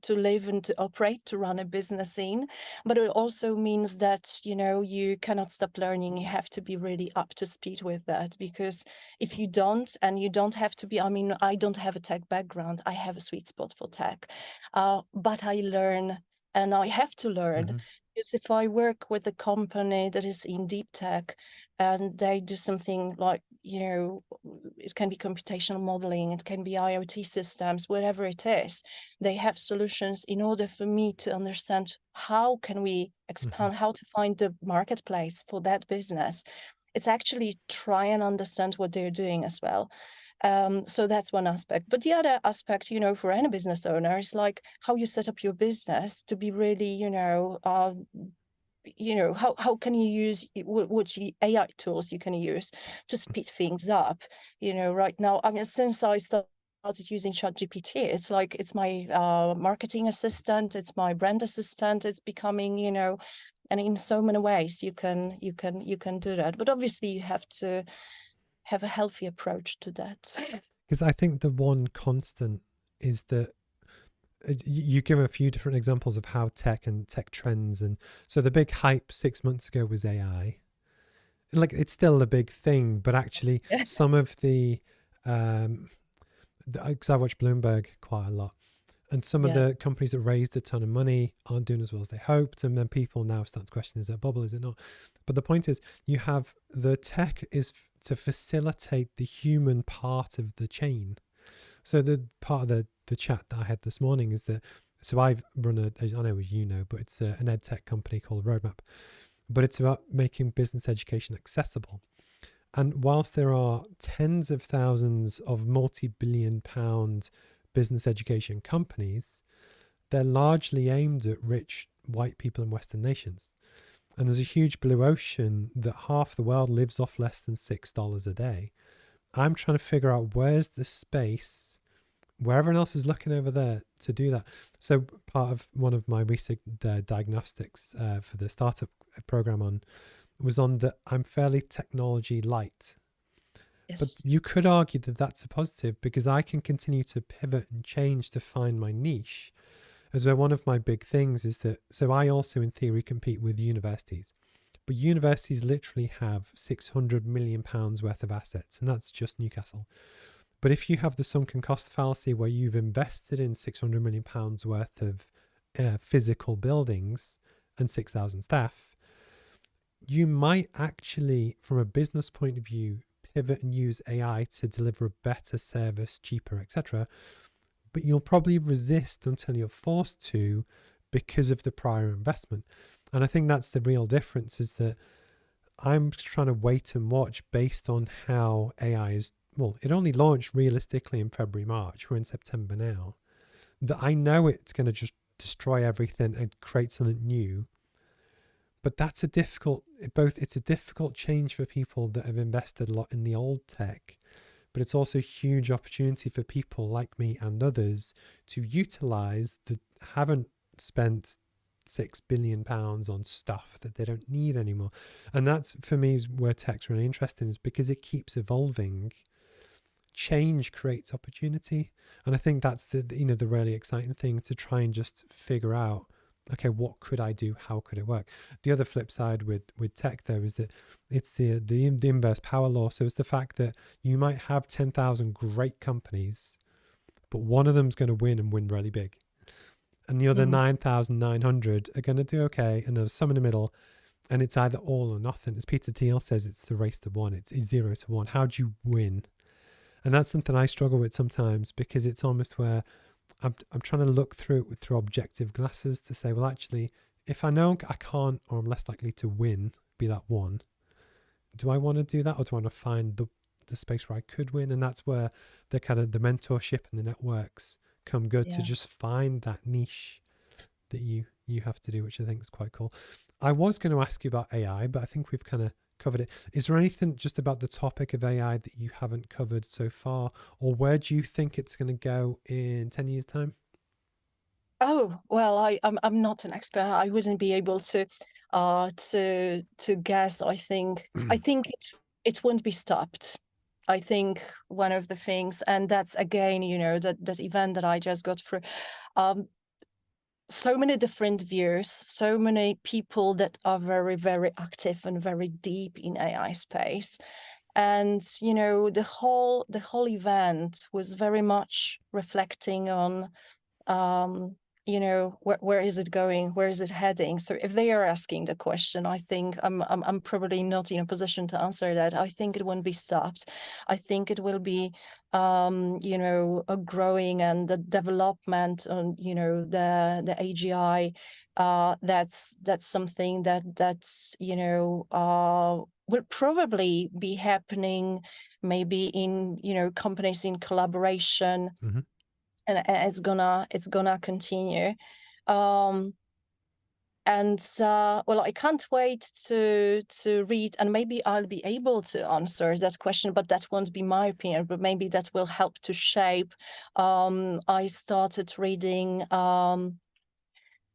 live and to operate, to run a business in, but it also means that you cannot stop learning. You have to be really up to speed with that, because if you don't, and you don't have to be, I mean, I don't have a tech background. I have a sweet spot for tech, but I learn, and I have to learn. Hmm. Because if I work with a company that is in deep tech and they do something like, it can be computational modeling, it can be IoT systems, whatever it is, they have solutions. In order for me to understand how can we Hmm. expand, how to find the marketplace for that business, it's actually try and understand what they're doing as well. So that's one aspect. But the other aspect, for any business owner, is like how you set up your business to be really, how can you use what AI tools you can use to speed things up. Right now, I mean, since I started using ChatGPT, it's like it's my marketing assistant, it's my brand assistant. It's becoming, and in so many ways you can do that. But obviously you have to have a healthy approach to that. Because I think the one constant is that you give a few different examples of how tech and tech trends, and so the big hype 6 months ago was AI. Like, it's still a big thing, but actually Yeah. some of um because I watch Bloomberg quite a lot, and some of Yeah. the companies that raised a ton of money aren't doing as well as they hoped, and then people now start to question, is it a bubble, is it not? But the point is, you have the tech is to facilitate the human part of the chain. So the part of the chat that I had this morning is that, so I've run I know you know, but it's an ed tech company called Roadmap, but it's about making business education accessible. And whilst there are tens of thousands of multi-billion pound business education companies, they're largely aimed at rich white people in Western nations. And there's a huge blue ocean that half the world lives off less than $6 a day. I'm trying to figure out where's the space where everyone else is looking over there to do that. So part of one of my recent diagnostics for the startup program was on that I'm fairly technology light. But Yes. you could argue that that's a positive, because I can continue to pivot and change to find my niche. As where one of my big things is that, so I also in theory compete with universities, but universities literally have £600 million worth of assets, and that's just Newcastle. But if you have the sunken cost fallacy where you've invested in £600 million worth of physical buildings and 6,000 staff, you might actually, from a business point of view, pivot and use AI to deliver a better service, cheaper, etc. But you'll probably resist until you're forced to, because of the prior investment. And I think that's the real difference, is that I'm trying to wait and watch based on how AI is. Well, it only launched realistically in February, March. We're in September now. That I know it's going to just destroy everything and create something new. But that's it's a difficult change for people that have invested a lot in the old tech, but it's also a huge opportunity for people like me and others to utilize haven't spent £6 billion on stuff that they don't need anymore. And that's, for me, is where tech's really interesting, is because it keeps evolving. Change creates opportunity, and I think that's the really exciting thing, to try and just figure out, okay, what could I do? How could it work? The other flip side with tech, though, is that it's the inverse power law. So it's the fact that you might have 10,000 great companies, but one of them's going to win and win really big, and the other Mm. 9,900 are going to do okay, and there's some in the middle, and it's either all or nothing. As Peter Thiel says, it's the race to one. It's 0 to 1. How do you win? And that's something I struggle with sometimes, because it's almost where I'm trying to look through it through objective glasses to say, well, actually, if I know I can't, or I'm less likely to win, be that one, do I want to do that, or do I want to find the space where I could win? And that's where the kind of the mentorship and the networks come good, to Yeah. just find that niche that you have to do, which I think is quite cool. I was going to ask you about AI, but I think we've kind of covered it. Is there anything just about the topic of AI that you haven't covered so far, or where do you think it's going to go in 10 years time? Oh, well, I'm not an expert. I wouldn't be able to guess. I think it won't be stopped. I think one of the things, and that's again, that event that I just got through. So many different views, so many people that are very, very active and very deep in AI space. And the whole event was very much reflecting on where is it going, where is it heading. So if they are asking the question, I think I'm probably not in a position to answer that. I think it won't be stopped. I think it will be a growing, and the development on the AGI. That's something that's will probably be happening maybe in companies in collaboration, Hmm. and it's gonna continue. um and well, I can't wait to read, and maybe I'll be able to answer that question, but that won't be my opinion, but maybe that will help to shape. I started reading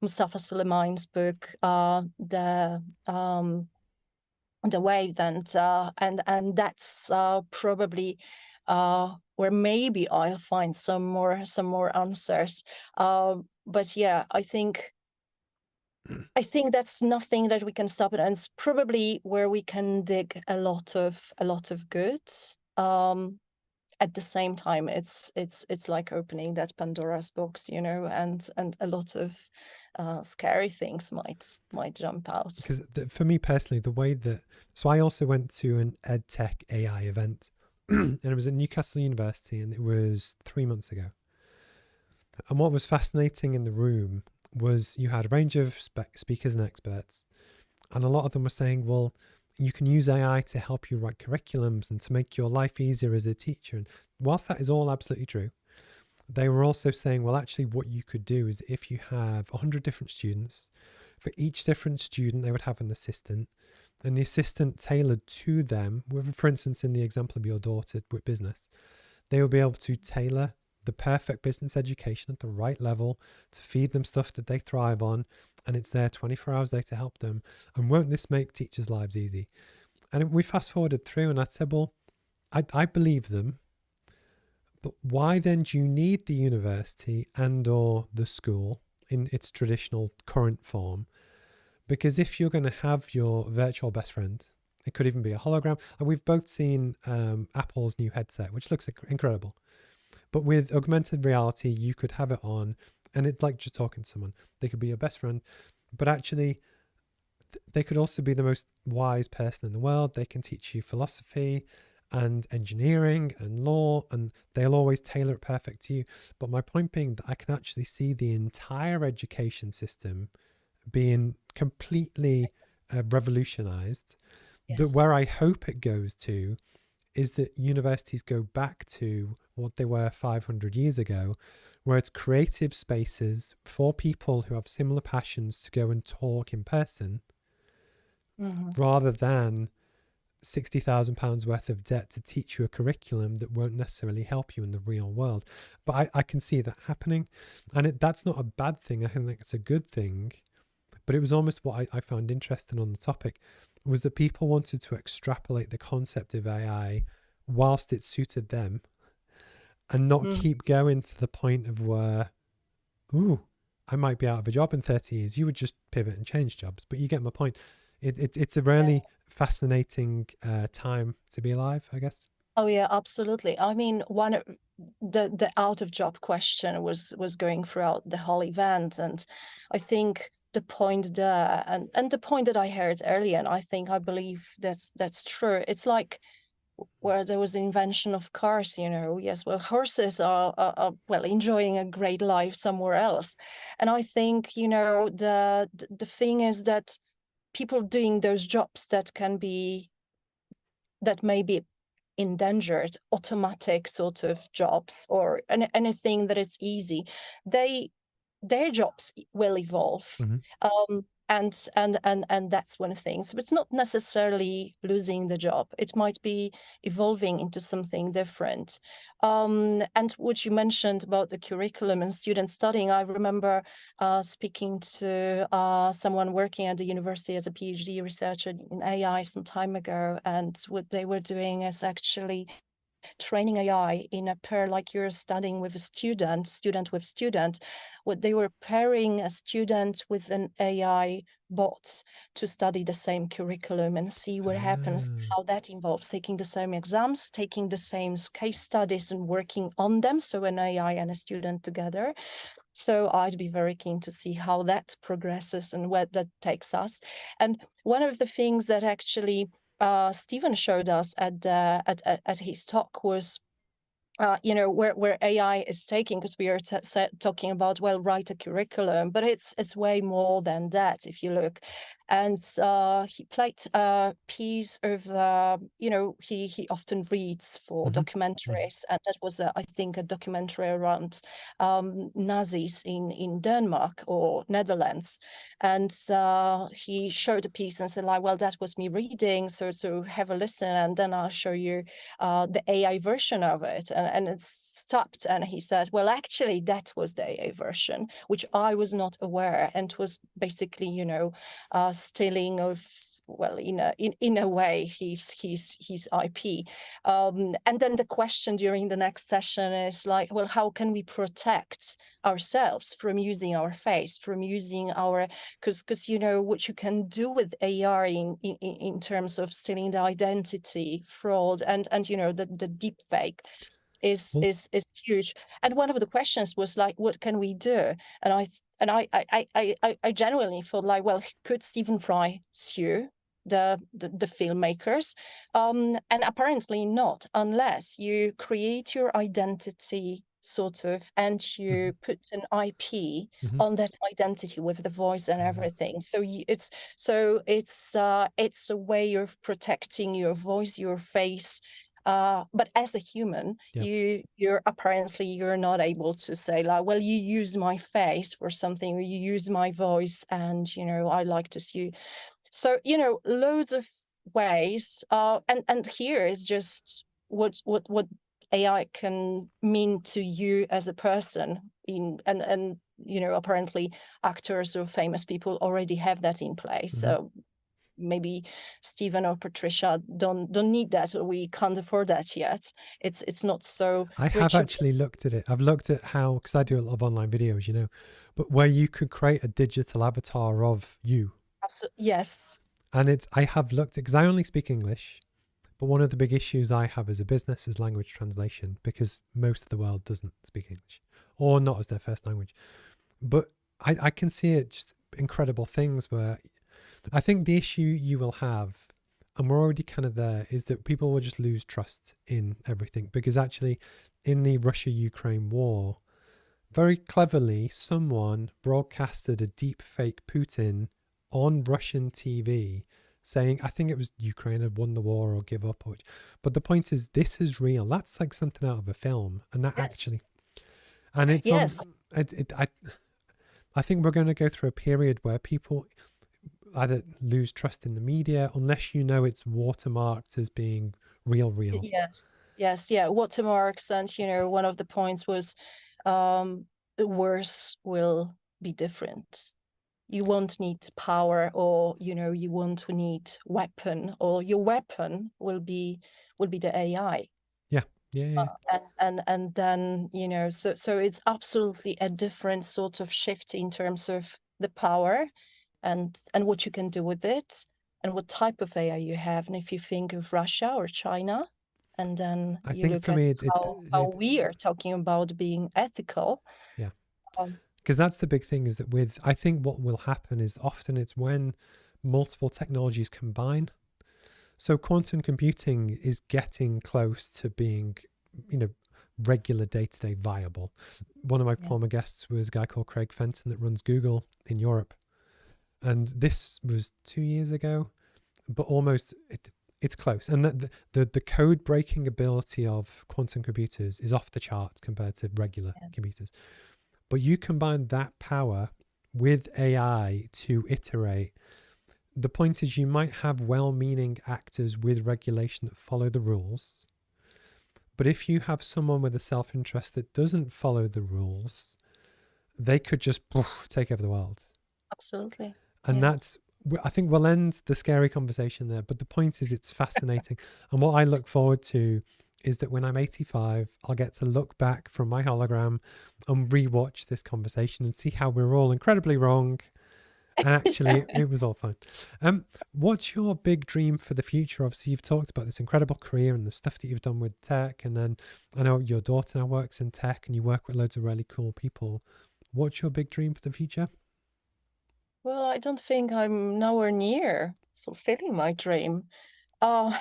Mustafa Suleyman's book, the Wave, and that's probably where maybe I'll find some more answers. But yeah, I think that's nothing that we can stop it, and it's probably where we can dig a lot of goods. At the same time, it's like opening that Pandora's box, and a lot of scary things might jump out. Because for me personally, the way that, so I also went to an EdTech AI event, and it was at Newcastle University, and it was 3 months ago. And what was fascinating in the room was you had a range of speakers and experts, and a lot of them were saying, well, you can use AI to help you write curriculums and to make your life easier as a teacher. And whilst that is all absolutely true, they were also saying, well, actually what you could do is if you have 100 different students, for each different student, they would have an assistant, and the assistant tailored to them, for instance, in the example of your daughter with business, they will be able to tailor the perfect business education at the right level to feed them stuff that they thrive on, and it's there 24 hours a day to help them. And won't this make teachers' lives easy? And we fast forwarded through, and I said, well, I believe them, but why then do you need the university and or the school in its traditional current form? Because if you're going to have your virtual best friend, it could even be a hologram. And we've both seen Apple's new headset, which looks incredible. But with augmented reality, you could have it on, and it's like just talking to someone. They could be your best friend, but actually, they could also be the most wise person in the world. They can teach you philosophy and engineering and law, and they'll always tailor it perfect to you. But my point being that I can actually see the entire education system being completely revolutionized. That where I hope it goes to is that universities go back to what they were 500 years ago, where it's creative spaces for people who have similar passions to go and talk in person, rather than £60,000 worth of debt to teach you a curriculum that won't necessarily help you in the real world. But I can see that happening, and that's not a bad thing. I think it's a good thing. But it was almost what I found interesting on the topic was that people wanted to extrapolate the concept of AI whilst it suited them, and not keep going to the point of where, ooh, I might be out of a job in 30 years. You would just pivot and change jobs. But you get my point. It's a really fascinating time to be alive, I guess. Oh yeah, absolutely. I mean, the out of job question was going throughout the whole event, and I think the point there, and the point that I heard earlier, and I believe that's true. It's like where there was the invention of cars. Yes, well, horses are well enjoying a great life somewhere else, and I think the thing is that people doing those jobs that may be endangered, automatic sort of jobs, or anything that is easy, their jobs will evolve. And that's one thing. So it's not necessarily losing the job. It might be evolving into something different. And what you mentioned about the curriculum and student studying, I remember speaking to someone working at the university as a PhD researcher in AI some time ago, and what they were doing is actually training AI in a pair, like you're studying with a student with student, what they were pairing a student with an AI bot to study the same curriculum and see what happens, Ah, how that involves taking the same exams, taking the same case studies and working on them. So an AI and a student together. So I'd be very keen to see how that progresses and where that takes us. And one of the things that actually Stephen showed us at his talk was where AI is taking, because we are talking about, well, write a curriculum, but it's way more than that if you look. And he played a piece of he often reads for documentaries, and that was I think a documentary around Nazis in Denmark or Netherlands, and he showed a piece and said, like, well, that was me reading, so have a listen, and then I'll show you the AI version of it. And it stopped, and he said, well, actually that was the AI version, which I was not aware, and was basically stealing of, well, in a way, his IP. And then the question during the next session is like, well, how can we protect ourselves from using our face, from using our, because what you can do with AR in terms of stealing the identity, fraud, and the deep fake is well, huge. And one of the questions was like, what can we do? And I genuinely thought, like, well, could Stephen Fry sue the filmmakers? And apparently not, unless you create your identity sort of, and you put an IP on that identity with the voice and everything. So it's a way of protecting your voice, your face. But as a human, you're not able to say, like, well, you use my face for something, or you use my voice, and I like to see you. So loads of ways. And here is just what AI can mean to you as a person. And apparently actors or famous people already have that in place. So maybe Stephen or Patricia don't need that, or we can't afford that yet. It's not so I have rich. actually looked at it. I've looked at how, because I do a lot of online videos, but where you could create a digital avatar of you. Absolutely, yes. And I have looked at, because I only speak English, but one of the big issues I have as a business is language translation, because most of the world doesn't speak English, or not as their first language. But I can see it, just incredible things where I think the issue you will have, and we're already kind of there, is that people will just lose trust in everything. Because actually in the Russia-Ukraine war, very cleverly, someone broadcasted a deep fake Putin on Russian TV saying, I think it was Ukraine had won the war or give up. But the point is, this is real. That's like something out of a film. And that actually, and it's I think we're going to go through a period where people either lose trust in the media, unless it's watermarked as being real. Yes, watermarks. And one of the points was worse will be different. You won't need power, or you won't need weapon, or your weapon will be the AI. And then so it's absolutely a different sort of shift in terms of the power and what you can do with it, and what type of AI you have. And if you think of Russia or China, and then you look at how we are talking about being ethical. Because that's the big thing, is that I think what will happen is often it's when multiple technologies combine. So quantum computing is getting close to being, regular day-to-day viable. One of my former guests was a guy called Craig Fenton that runs Google in Europe. And this was 2 years ago, but almost it's close. And the code breaking ability of quantum computers is off the charts compared to regular computers. But you combine that power with AI to iterate. The point is, you might have well-meaning actors with regulation that follow the rules. But if you have someone with a self-interest that doesn't follow the rules, they could just take over the world. Absolutely. And I think we'll end the scary conversation there. But the point is, it's fascinating. And what I look forward to is that when I'm 85, I'll get to look back from my hologram and rewatch this conversation and see how we're all incredibly wrong. And actually, it was Yes. all fine. What's your big dream for the future? Obviously, you've talked about this incredible career and the stuff that you've done with tech. And then I know your daughter now works in tech and you work with loads of really cool people. What's your big dream for the future? Well, I don't think I'm nowhere near fulfilling my dream. Uh,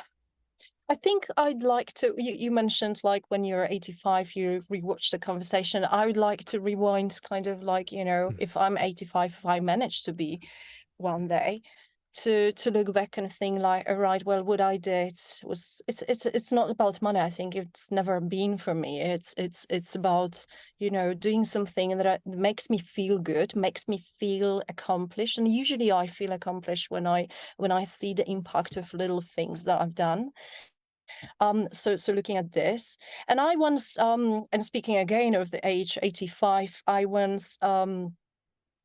I think I'd like to. You mentioned like when you're 85, you rewatch the conversation. I would like to rewind, kind of like, if I'm 85, if I manage to be one day, to look back and think like, all right, well, what I did was it's not about money. I think it's never been for me. It's about doing something that makes me feel good, makes me feel accomplished, and usually I feel accomplished when I see the impact of little things that I've done. So looking at this, and I once and speaking again of the age 85, I once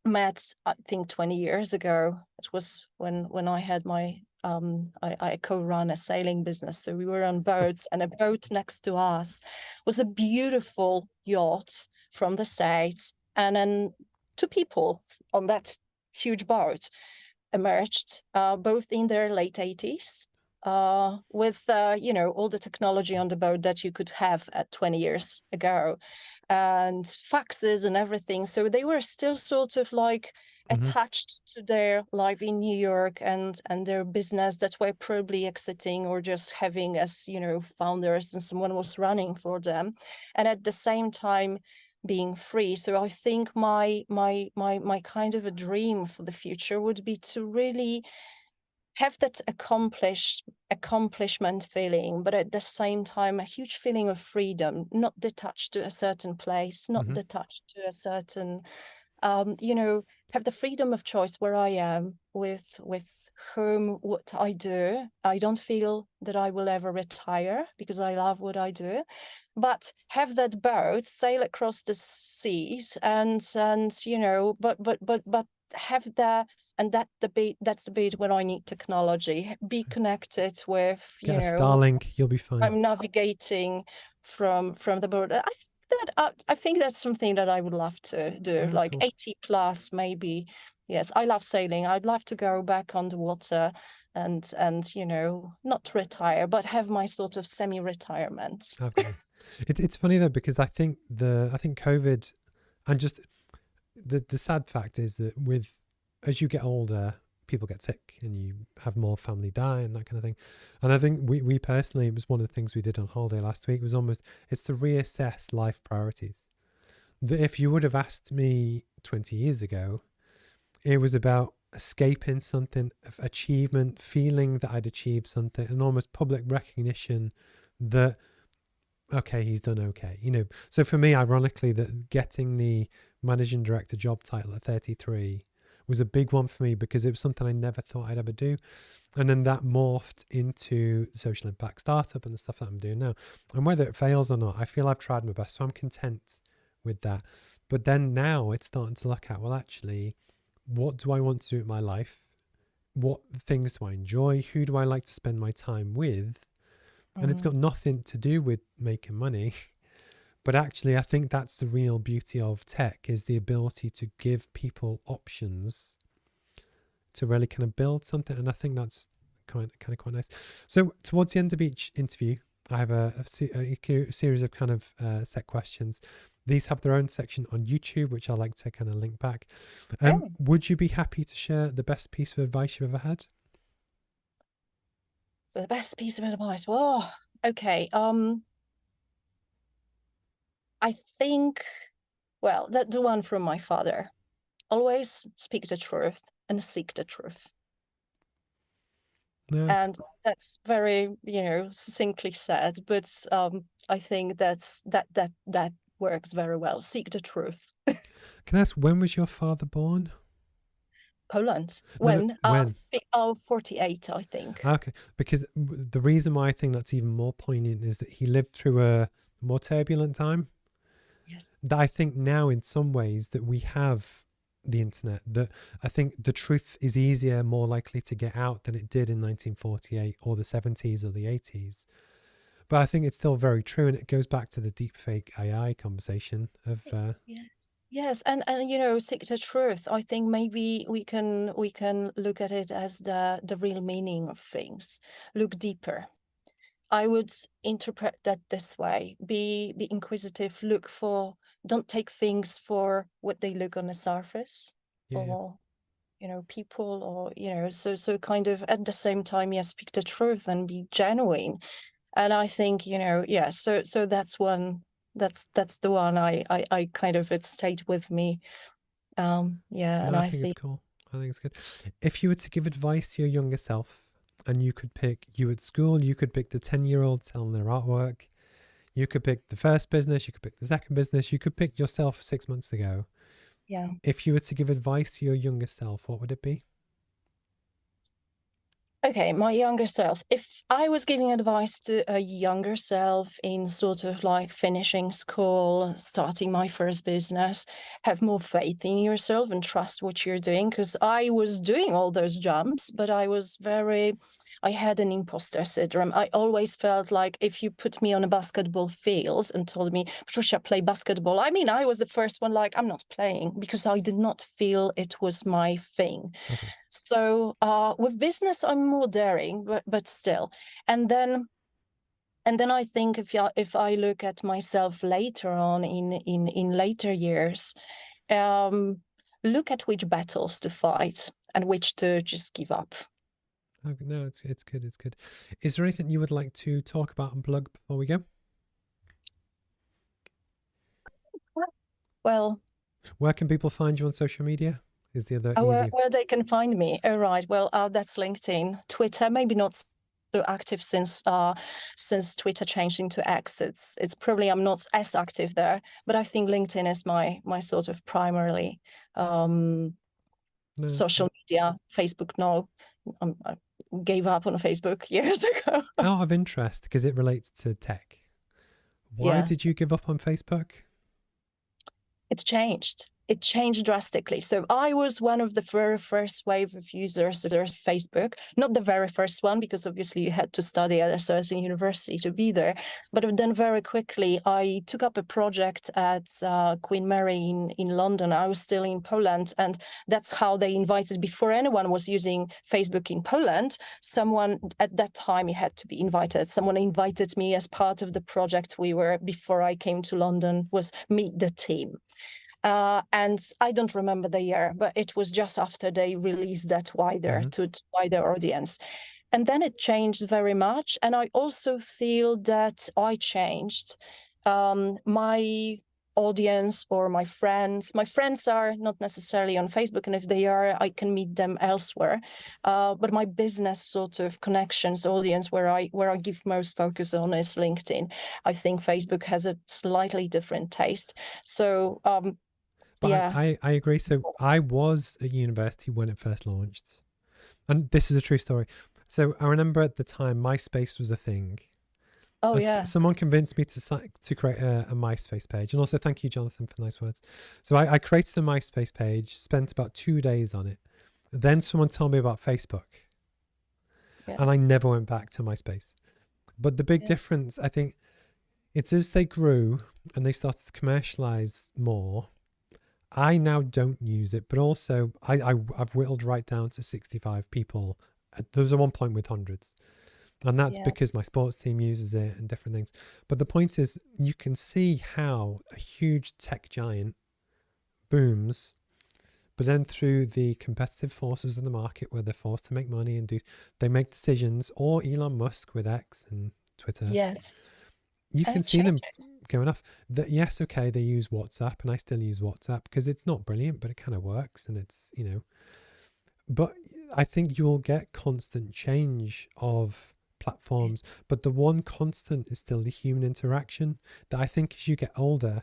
met, I think 20 years ago. It was when I had my I co-run a sailing business. So we were on boats, and a boat next to us was a beautiful yacht from the States. And then two people on that huge boat emerged, both in their late 80s, with all the technology on the boat that you could have at 20 years ago, and faxes and everything. So they were still sort of like Hmm. attached to their life in New York and their business that were probably exiting or just having as founders, and someone was running for them, and at the same time being free. So I think my kind of a dream for the future would be to really have that accomplishment feeling, but at the same time a huge feeling of freedom, not detached to a certain place, not Hmm. detached to a certain have the freedom of choice where I am, with whom, what I do. I don't feel that I will ever retire because I love what I do, but have that boat sail across the seas, but have the and that's the bit where I need technology, be connected with, Get a Starlink, you'll be fine. I'm navigating from the board. I think that's something that I would love to do, Oh, that's like cool. 80 plus, maybe. Yes, I love sailing. I'd love to go back on the water and not retire, but have my sort of semi-retirement. Okay. It's funny though, because I think COVID, and just the sad fact is that as you get older, people get sick and you have more family die and that kind of thing. And I think we personally, it was one of the things we did on holiday last week, was it's to reassess life priorities. That if you would have asked me 20 years ago, it was about escaping something, of achievement, feeling that I'd achieved something, and almost public recognition that, okay, he's done okay. So for me, ironically, that getting the managing director job title at 33 was a big one for me, because it was something I never thought I'd ever do. And then that morphed into the social impact startup and the stuff that I'm doing now. And whether it fails or not, I feel I've tried my best. So I'm content with that. But then now it's starting to look at, well, actually, what do I want to do with my life? What things do I enjoy? Who do I like to spend my time with? And it's got Mm. nothing to do with making money. But actually, I think that's the real beauty of tech, is the ability to give people options to really kind of build something. And I think that's kind of quite nice. So towards the end of each interview, I have a series of kind of set questions. These have their own section on YouTube, which I like to kind of link back. Okay. Would you be happy to share the best piece of advice you've ever had? So the best piece of advice. Well, okay. I think, well, the one from my father. Always speak the truth and seek the truth. No. And that's very, succinctly said, but I think that works very well. Seek the truth. Can I ask, when was your father born? Poland. No, When? when? 48, I think. Okay, because the reason why I think that's even more poignant is that he lived through a more turbulent time. Yes. That I think now, in some ways, that we have the internet, that I think the truth is easier, more likely to get out than it did in 1948 or the 70s or the 80s. But I think it's still very true, and it goes back to the deep fake AI conversation of Yes. Yes, and you know, seek the truth. I think maybe we can look at it as the real meaning of things. Look deeper. I would interpret that this way. Be inquisitive, look for, don't take things for what they look on the surface, yeah. or you know, people, or you know, so kind of at the same time, yes, speak the truth and be genuine. And I think, you know, yeah, so that's one, that's the one I kind of, it stayed with me. Yeah, No, and I I think it's think, cool. I think it's good. If you were to give advice to your younger self, and you could pick, you at school, you could pick the 10-year-old selling their artwork, you could pick the first business, you could pick the second business, you could pick yourself 6 months ago. yeah. If you were to give advice to your younger self, what would it be? Okay, my younger self. If I was giving advice to a younger self in sort of like finishing school, starting my first business, have more faith in yourself and trust what you're doing. Because I was doing all those jumps, but I had an imposter syndrome. I always felt like if you put me on a basketball field and told me, Patrycja, play basketball, I mean, I was the first one like, I'm not playing, because I did not feel it was my thing. Okay. So with business, I'm more daring, but still. And then I think if I look at myself later on in later years, um, look at which battles to fight and which to just give up. Okay, no, it's good. It's good. Is there anything you would like to talk about and plug before we go? Well, Where can people find you on social media? Is the other where, easy? where they can find me? Oh, right. Well, that's LinkedIn, Twitter. Maybe not so active since Twitter changed into X. It's probably I'm not as active there, but I think LinkedIn is my sort of primarily No. social media. Facebook, no. I gave up on Facebook years ago. Out of interest, because it relates to tech, why Yeah. did you give up on Facebook? It's changed. It changed drastically. So I was one of the very first wave of users of Facebook, not the very first one, because obviously you had to study at a certain university to be there. But then very quickly, I took up a project at Queen Mary in London. I was still in Poland, and that's how they invited, before anyone was using Facebook in Poland, someone at that time, you had to be invited. Someone invited me as part of the project before I came to London, was meet the team. And I don't remember the year, but it was just after they released that wider Hmm. to wider audience. And then it changed very much. And I also feel that I changed my audience or my friends. My friends are not necessarily on Facebook, and if they are, I can meet them elsewhere. But my business sort of connections, audience, where I give most focus on is LinkedIn. I think Facebook has a slightly different taste. So But yeah. I agree. So I was at university when it first launched. And this is a true story. So I remember at the time, MySpace was a thing. Oh And yeah. someone convinced me to create a MySpace page. And also, thank you, Jonathan, for nice words. So I created a MySpace page, spent about 2 days on it. Then someone told me about Facebook, Yeah. and I never went back to MySpace. But the big Yeah. difference, I think, it's as they grew and they started to commercialize more. I now don't use it, but also I've whittled right down to 65 people. There was at one point with hundreds. And that's Yeah. because my sports team uses it and different things. But the point is, you can see how a huge tech giant booms, but then through the competitive forces of the market where they're forced to make money and they make decisions, or Elon Musk with X and Twitter, Yes. you And can it see them changes. going off. That yes, okay, they use WhatsApp, and I still use WhatsApp because it's not brilliant, but it kind of works, and it's But I think you will get constant change of platforms, but the one constant is still the human interaction. That I think as you get older,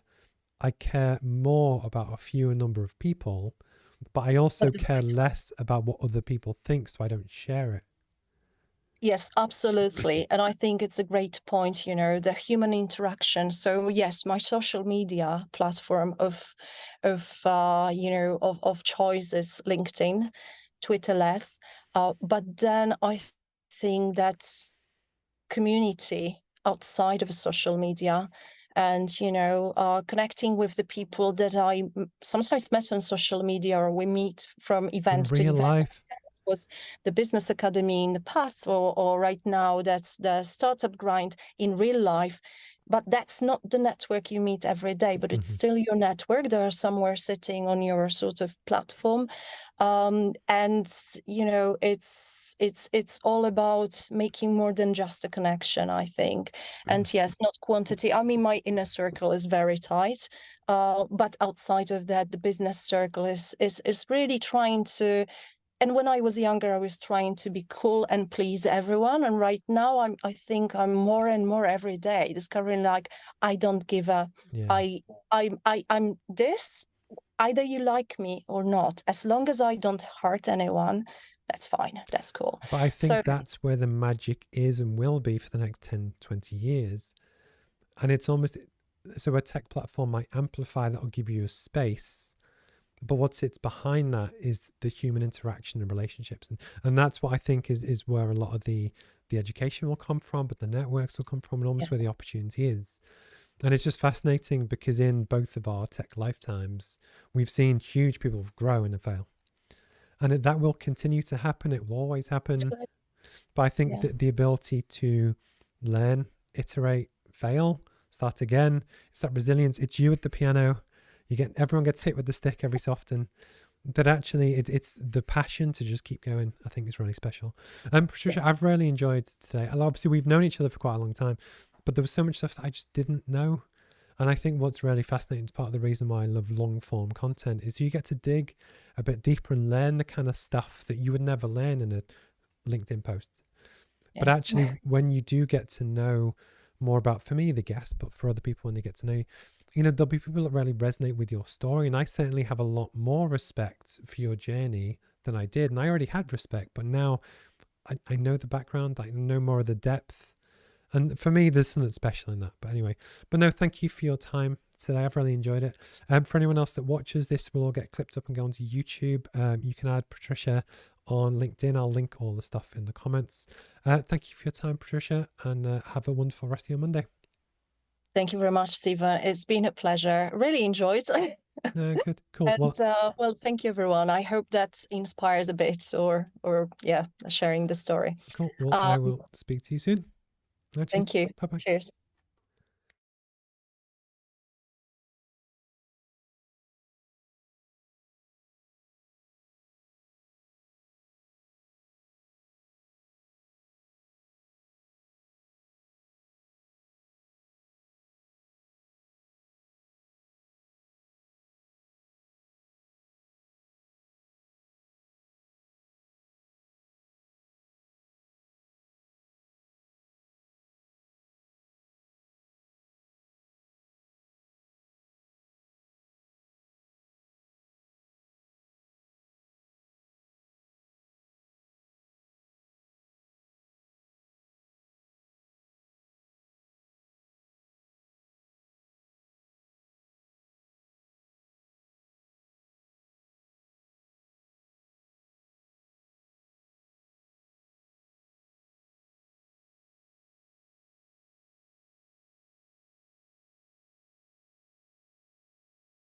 I care more about a fewer number of people, but I also But the care less about what other people think, so I don't share it. Yes, absolutely. And I think it's a great point, you know, the human interaction. So yes, my social media platform of choice is LinkedIn, Twitter less. But then I think that community, outside of social media, and connecting with the people that I sometimes met on social media, or we meet from In event to real event. life. Was the business academy in the past, or right now that's the startup grind in real life. But that's not the network you meet every day, but it's still your network. They are somewhere sitting on your sort of platform. And it's all about making more than just a connection, I think. And yes, not quantity. I mean, my inner circle is very tight, but outside of that, the business circle is really trying to. And when I was younger, I was trying to be cool and please everyone. And right now, I think I'm more and more every day discovering, like, I don't give a. Yeah. I'm this. Either you like me or not. As long as I don't hurt anyone, that's fine. That's cool. But I think So that's where the magic is and will be for the next 10, 20 years. And it's almost, so a tech platform might amplify that, or give you a space. But what sits behind that is the human interaction and relationships. And that's what I think is where a lot of the education will come from, but the networks will come from, and almost where the opportunity is. And it's just fascinating because in both of our tech lifetimes, we've seen huge people grow and fail. And that will continue to happen. It will always happen. But I think that the ability to learn, iterate, fail, start again, it's that resilience. It's you at the piano. Everyone gets hit with the stick every so often. That actually it's the passion to just keep going, I think, is really special. Patrycja, I've really enjoyed today. And obviously we've known each other for quite a long time, but there was so much stuff that I just didn't know. And I think what's really fascinating, is part of the reason why I love long form content, is you get to dig a bit deeper and learn the kind of stuff that you would never learn in a LinkedIn post. But actually, when you do get to know more about, for me, the guests, but for other people, when they get to know you, there'll be people that really resonate with your story. And I certainly have a lot more respect for your journey than I did. And I already had respect, but now I know the background, I know more of the depth. And for me, there's something special in that. But anyway, no, thank you for your time today. I've really enjoyed it. For anyone else that watches this, will all get clipped up and go onto YouTube. You can add Patrycja on LinkedIn. I'll link all the stuff in the comments. Thank you for your time, Patrycja, and have a wonderful rest of your Monday. Thank you very much, Stephen. It's been a pleasure. Really enjoyed. Good, cool. And well, thank you, everyone. I hope that inspires a bit, or sharing the story. Cool. Well, I will speak to you soon. Thank you. Bye-bye. Cheers.